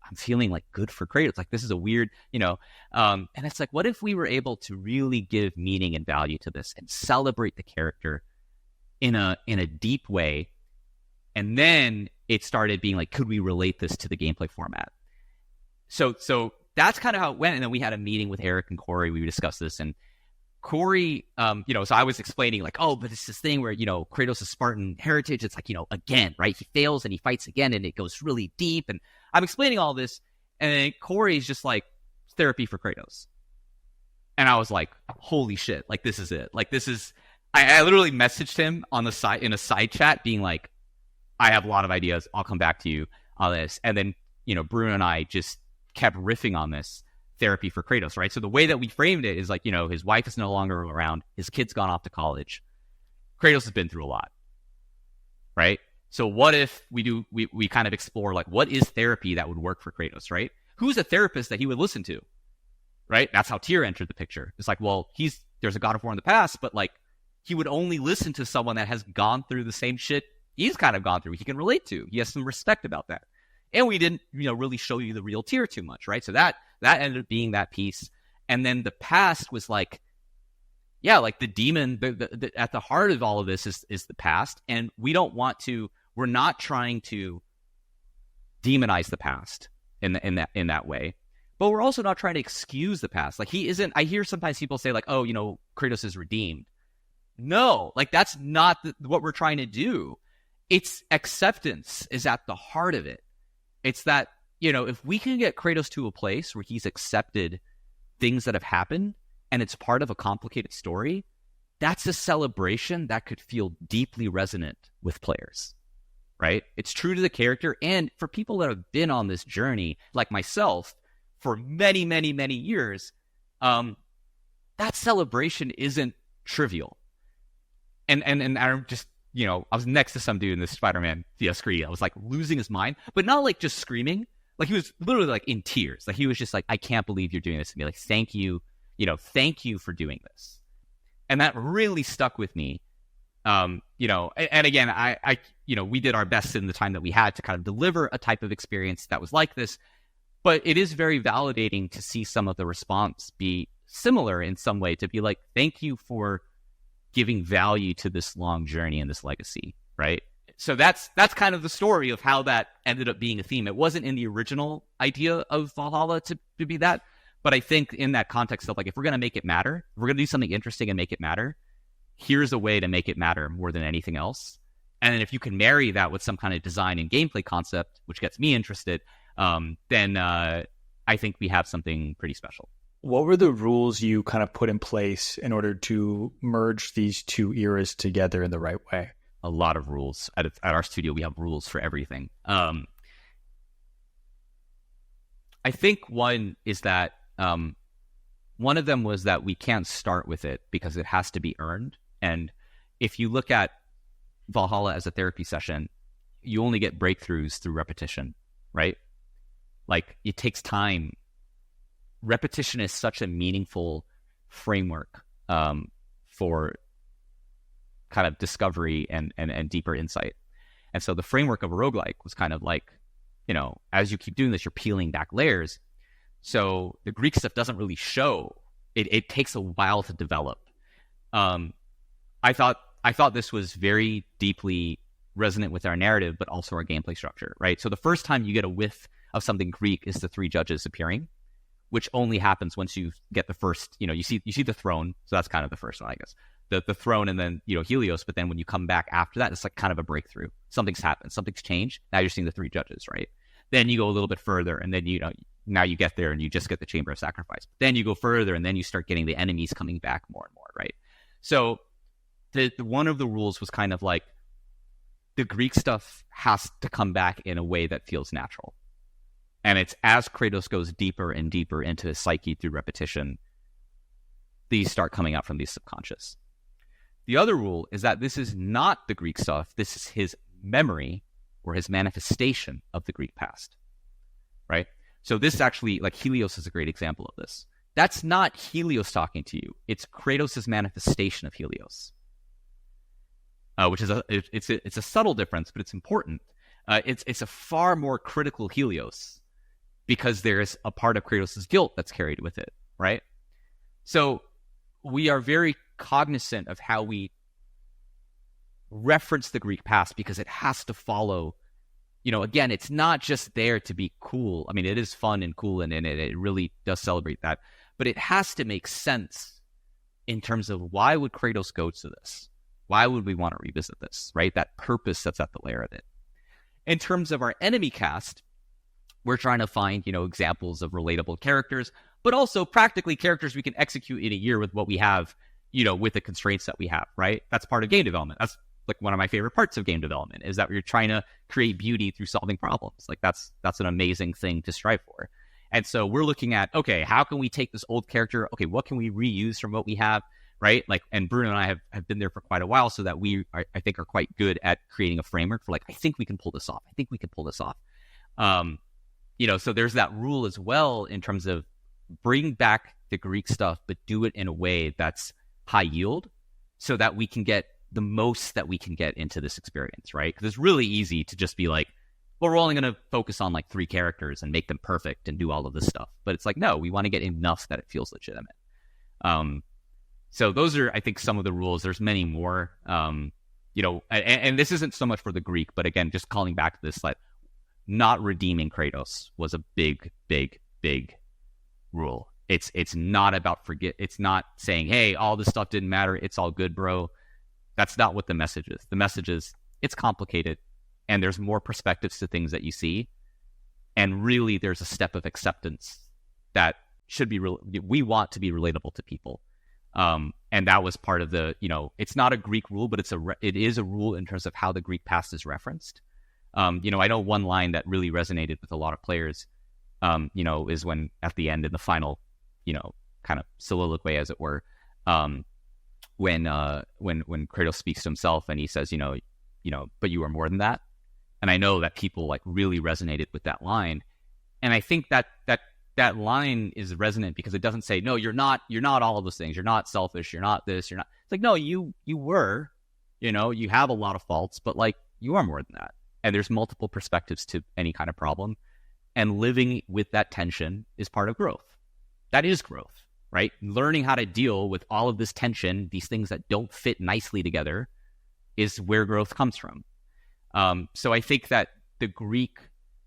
I'm feeling like good for Kratos. Like, this is a weird, you know, and it's like, what if we were able to really give meaning and value to this and celebrate the character in a deep way? And then it started being like, could we relate this to the gameplay format? So that's kind of how it went. And then we had a meeting with Eric and Corey. We discussed this, and Corey, you know, so I was explaining like, oh, but it's this thing where, you know, Kratos' Spartan heritage, it's like, you know, again, right? He fails and he fights again and it goes really deep. And I'm explaining all this. And then Corey's just like, therapy for Kratos. And I was like, holy shit, like, this is it. Like, this is, I literally messaged him on the side, in a side chat, being like, I have a lot of ideas. I'll come back to you on this. And then, you know, Bruno and I just kept riffing on this. Therapy for Kratos, right? So the way that we framed it is like, you know, his wife is no longer around, his kid's gone off to college, Kratos has been through a lot, right? So what if we kind of explore like, what is therapy that would work for Kratos, right? Who's a therapist that he would listen to, right? That's how Tyr entered the picture. It's like, well, there's a God of War in the past, but like, he would only listen to someone that has gone through the same shit he's kind of gone through, he can relate to. He has some respect about that. And we didn't, you know, really show you the real Tyr too much, right? So that ended up being that piece. And then the past was like, yeah, like the demon, the at the heart of all of this is the past. And we're not trying to demonize the past in that way. But we're also not trying to excuse the past. Like, he isn't, I hear sometimes people say like, oh, you know, Kratos is redeemed. No, like, that's not what we're trying to do. It's acceptance is at the heart of it. It's that, you know, if we can get Kratos to a place where he's accepted things that have happened and it's part of a complicated story, that's a celebration that could feel deeply resonant with players, right? It's true to the character. And for people that have been on this journey, like myself, for many, many, many years, that celebration isn't trivial. And I'm just, you know, I was next to some dude in this Spider-Man screen. I was like losing his mind, but not like just screaming. Like, he was literally like in tears. Like, he was just like, I can't believe you're doing this to me. Like, thank you, you know, thank you for doing this. And that really stuck with me. You know, and again, I, you know, we did our best in the time that we had to kind of deliver a type of experience that was like this. But it is very validating to see some of the response be similar in some way, to be like, thank you for giving value to this long journey and this legacy, right? So that's kind of the story of how that ended up being a theme. It wasn't in the original idea of Valhalla to be that, but I think in that context of like, if we're going to make it matter, if we're going to do something interesting and make it matter, here's a way to make it matter more than anything else. And then if you can marry that with some kind of design and gameplay concept, which gets me interested, then I think we have something pretty special. What were the rules you kind of put in place in order to merge these two eras together in the right way? A lot of rules. At our studio, we have rules for everything. I think one is that one of them was that we can't start with it because it has to be earned. And if you look at Valhalla as a therapy session, you only get breakthroughs through repetition, right? Like, it takes time. Repetition is such a meaningful framework for kind of discovery and deeper insight. And so the framework of a roguelike was kind of like, you know, as you keep doing this, you're peeling back layers. So the Greek stuff doesn't really show. It takes a while to develop. I thought this was very deeply resonant with our narrative, but also our gameplay structure, right? So the first time you get a whiff of something Greek is the three judges appearing, which only happens once you get the first, you know, you see the throne. So that's kind of the first one, I guess. the throne and then, Helios. But then when you come back after that, it's like kind of a breakthrough. Something's happened. Something's changed. Now you're seeing the 3 judges, right? Then you go a little bit further, and then, now you get there and you just get the Chamber of Sacrifice. Then you go further, and then you start getting the enemies coming back more and more, right? So one of the rules was kind of like the Greek stuff has to come back in a way that feels natural. And it's as Kratos goes deeper and deeper into his psyche through repetition, these start coming out from the subconscious. The other rule is that this is not the Greek stuff. This is his memory or his manifestation of the Greek past, right? So this actually, like Helios is a great example of this. That's not Helios talking to you. It's Kratos' manifestation of Helios, which is it's a subtle difference, but it's important. It's a far more critical Helios because there's a part of Kratos' guilt that's carried with it, right? So we are very cognizant of how we reference the Greek past because it has to follow. Again, it's not just there to be cool. I mean, it is fun and cool, and it really does celebrate that. But it has to make sense in terms of why would Kratos go to this? Why would we want to revisit this, right? That purpose that's at the layer of it. In terms of our enemy cast, we're trying to find, examples of relatable characters, but also practically characters we can execute in a year with what we have, with the constraints that we have, right? That's part of game development. That's like one of my favorite parts of game development is that you're trying to create beauty through solving problems. Like that's an amazing thing to strive for. And so we're looking at, okay, how can we take this old character? Okay, what can we reuse from what we have, right? Like, and Bruno and I have been there for quite a while, so that I think are quite good at creating a framework for like, I think we can pull this off. I think we can pull this off. So there's that rule as well in terms of bring back the Greek stuff, but do it in a way that's high yield so that we can get the most that we can get into this experience, right? Because it's really easy to just be like, well, we're only going to focus on like 3 characters and make them perfect and do all of this stuff. But it's like, no, we want to get enough that it feels legitimate. So those are, I think, some of the rules. There's many more, and this isn't so much for the Greek, but again, just calling back to this, like not redeeming Kratos was a big, big, big rule. It's not about it's not saying, hey, all this stuff didn't matter. It's all good, bro. That's not what the message is. The message is it's complicated and there's more perspectives to things that you see. And really there's a step of acceptance that should be we want to be relatable to people. And that was part of the, it's not a Greek rule, but it is a rule in terms of how the Greek past is referenced. I know one line that really resonated with a lot of players, is when at the end in the final, kind of soliloquy, as it were, when Kratos speaks to himself and he says, but you are more than that. And I know that people like really resonated with that line. And I think that line is resonant because it doesn't say, no, you're not all of those things. You're not selfish. You're not this, you're not. It's like, no, you were, you have a lot of faults, but like you are more than that. And there's multiple perspectives to any kind of problem. And living with that tension is part of growth. That is growth, right? Learning how to deal with all of this tension, these things that don't fit nicely together, is where growth comes from. So I think that the Greek,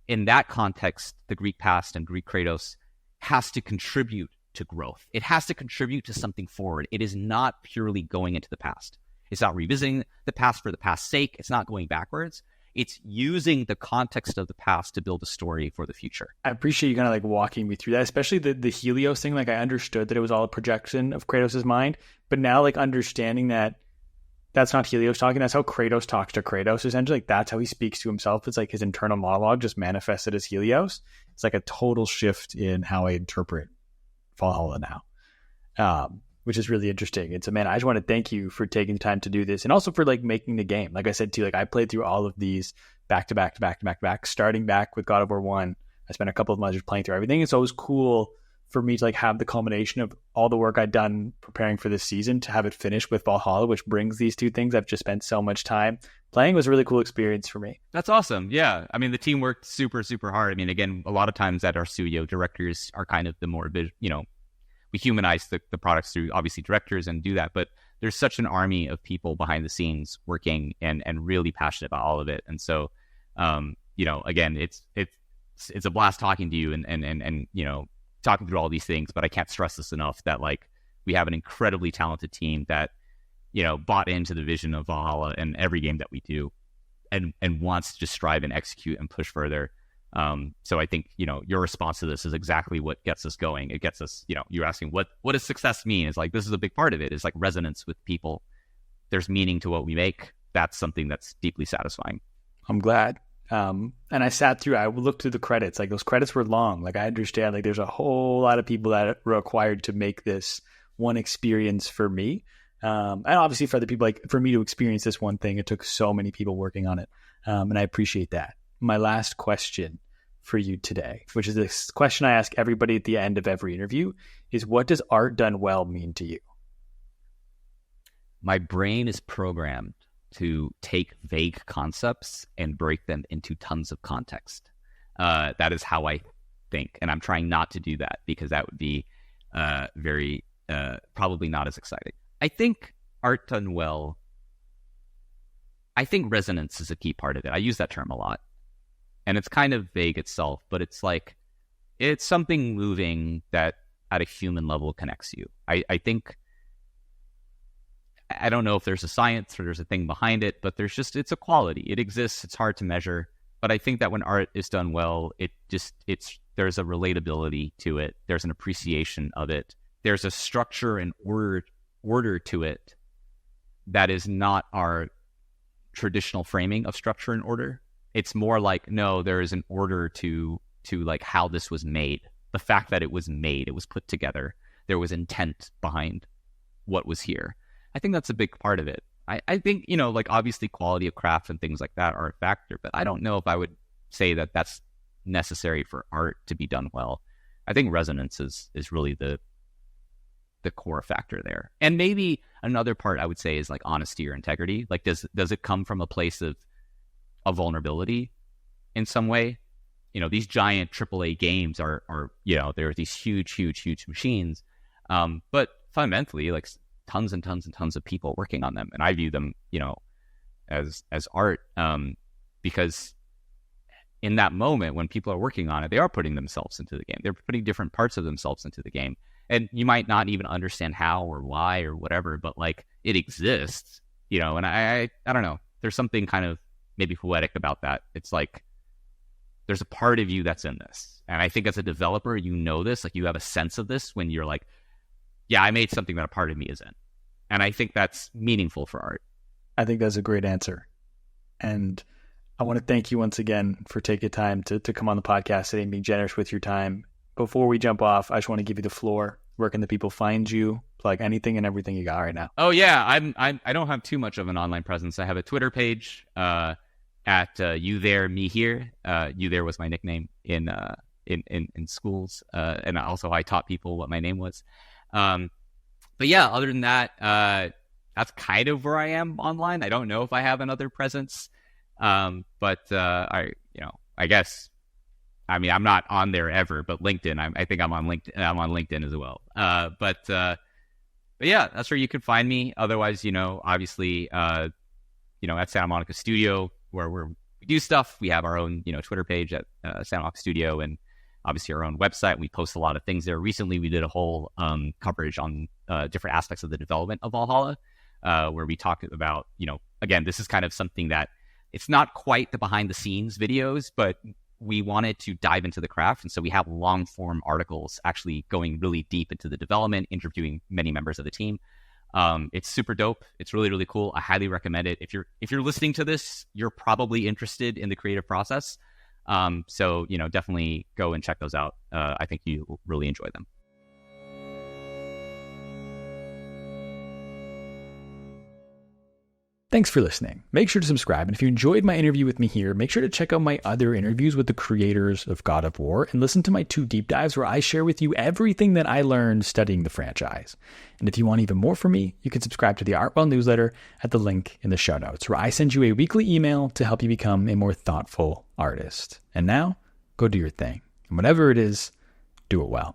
in that context, the Greek past and Greek Kratos has to contribute to growth. It has to contribute to something forward. It is not purely going into the past. It's not revisiting the past for the past's sake. It's not going backwards. It's using the context of the past to build a story for the future. I appreciate you kind of like walking me through that, especially the Helios thing. Like I understood that it was all a projection of Kratos' mind, but now like understanding that that's not Helios talking, that's how Kratos talks to Kratos, essentially. Like that's how he speaks to himself. It's like his internal monologue just manifested as Helios. It's like a total shift in how I interpret Valhalla now, which is really interesting. And so, man, I just want to thank you for taking the time to do this and also for like making the game. Like I said, too, like I played through all of these back to back, starting back with God of War 1. I spent a couple of months just playing through everything. And so it was cool for me to like have the culmination of all the work I'd done preparing for this season to have it finished with Valhalla, which brings these two things I've just spent so much time playing. It was a really cool experience for me. That's awesome. Yeah. I mean, the team worked super, super hard. I mean, again, a lot of times at our studio, directors are kind of the more, we humanize the products through obviously directors and do that, but there's such an army of people behind the scenes working and really passionate about all of it. And so, again, it's a blast talking to you and talking through all these things, but I can't stress this enough that like we have an incredibly talented team that bought into the vision of Valhalla and every game that we do, and wants to just strive and execute and push further. So I think, your response to this is exactly what gets us going. It gets us, you're asking what does success mean? It's like, this is a big part of it. It's like resonance with people. There's meaning to what we make. That's something that's deeply satisfying. I'm glad. And I looked through the credits. Like, those credits were long. Like, I understand, like, there's a whole lot of people that were required to make this one experience for me. And obviously for other people, like, for me to experience this one thing, it took so many people working on it. And I appreciate that. My last question for you today, which is this question I ask everybody at the end of every interview, is what does art done well mean to you? My brain is programmed to take vague concepts and break them into tons of context. That is how I think. And I'm trying not to do that because that would be very, probably not as exciting. I think art done well, I think resonance is a key part of it. I use that term a lot. And it's kind of vague itself, but it's like, it's something moving that at a human level connects you. I think, I don't know if there's a science or there's a thing behind it, but it's a quality. It exists. It's hard to measure. But I think that when art is done well, there's a relatability to it. There's an appreciation of it. There's a structure and order to it that is not our traditional framing of structure and order. It's more like, no, there is an order to like how this was made. The fact that it was made, it was put together. There was intent behind what was here. I think that's a big part of it. I think, like, obviously quality of craft and things like that are a factor, but I don't know if I would say that that's necessary for art to be done well. I think resonance is really the core factor there. And maybe another part I would say is like honesty or integrity. Like, does it come from a place of vulnerability in some way? These giant AAA games are they're these huge machines. But fundamentally, like, tons and tons and tons of people working on them. And I view them, as art, because in that moment when people are working on it, they are putting themselves into the game. They're putting different parts of themselves into the game. And you might not even understand how or why or whatever, but like, it exists, and I don't know. There's something kind of maybe poetic about that. It's like, there's a part of you that's in this. And I think as a developer, this, like, you have a sense of this when you're like, yeah, I made something that a part of me is in. And I think that's meaningful for art. I think that's a great answer. And I want to thank you once again for taking time to come on the podcast today and being generous with your time. Before we jump off, I just want to give you the floor. Where can the people find you? Plug anything and everything you got right now. Oh yeah, I don't have too much of an online presence. I have a Twitter page at You There Mihir. You There was my nickname in schools, and also I taught people what my name was. But yeah, other than that, that's kind of where I am online. I don't know if I have another presence, but I guess. I mean, I'm not on there ever, but LinkedIn, I think I'm on LinkedIn. I'm on LinkedIn as well. But yeah, that's where you can find me. Otherwise, obviously, at Santa Monica Studio, where we do stuff. We have our own, Twitter page at Santa Monica Studio, and obviously our own website. We post a lot of things there. Recently, we did a whole coverage on different aspects of the development of Valhalla, where we talk about, again, this is kind of something that it's not quite the behind the scenes videos, but we wanted to dive into the craft. And so we have long form articles actually going really deep into the development, interviewing many members of the team. It's super dope. It's really, really cool. I highly recommend it. If you're listening to this, you're probably interested in the creative process. So, definitely go and check those out. I think you'll really enjoy them. Thanks for listening. Make sure to subscribe. And if you enjoyed my interview with Mihir, make sure to check out my other interviews with the creators of God of War and listen to my 2 deep dives where I share with you everything that I learned studying the franchise. And if you want even more from me, you can subscribe to the Artwell newsletter at the link in the show notes, where I send you a weekly email to help you become a more thoughtful artist. And now, go do your thing. And whatever it is, do it well.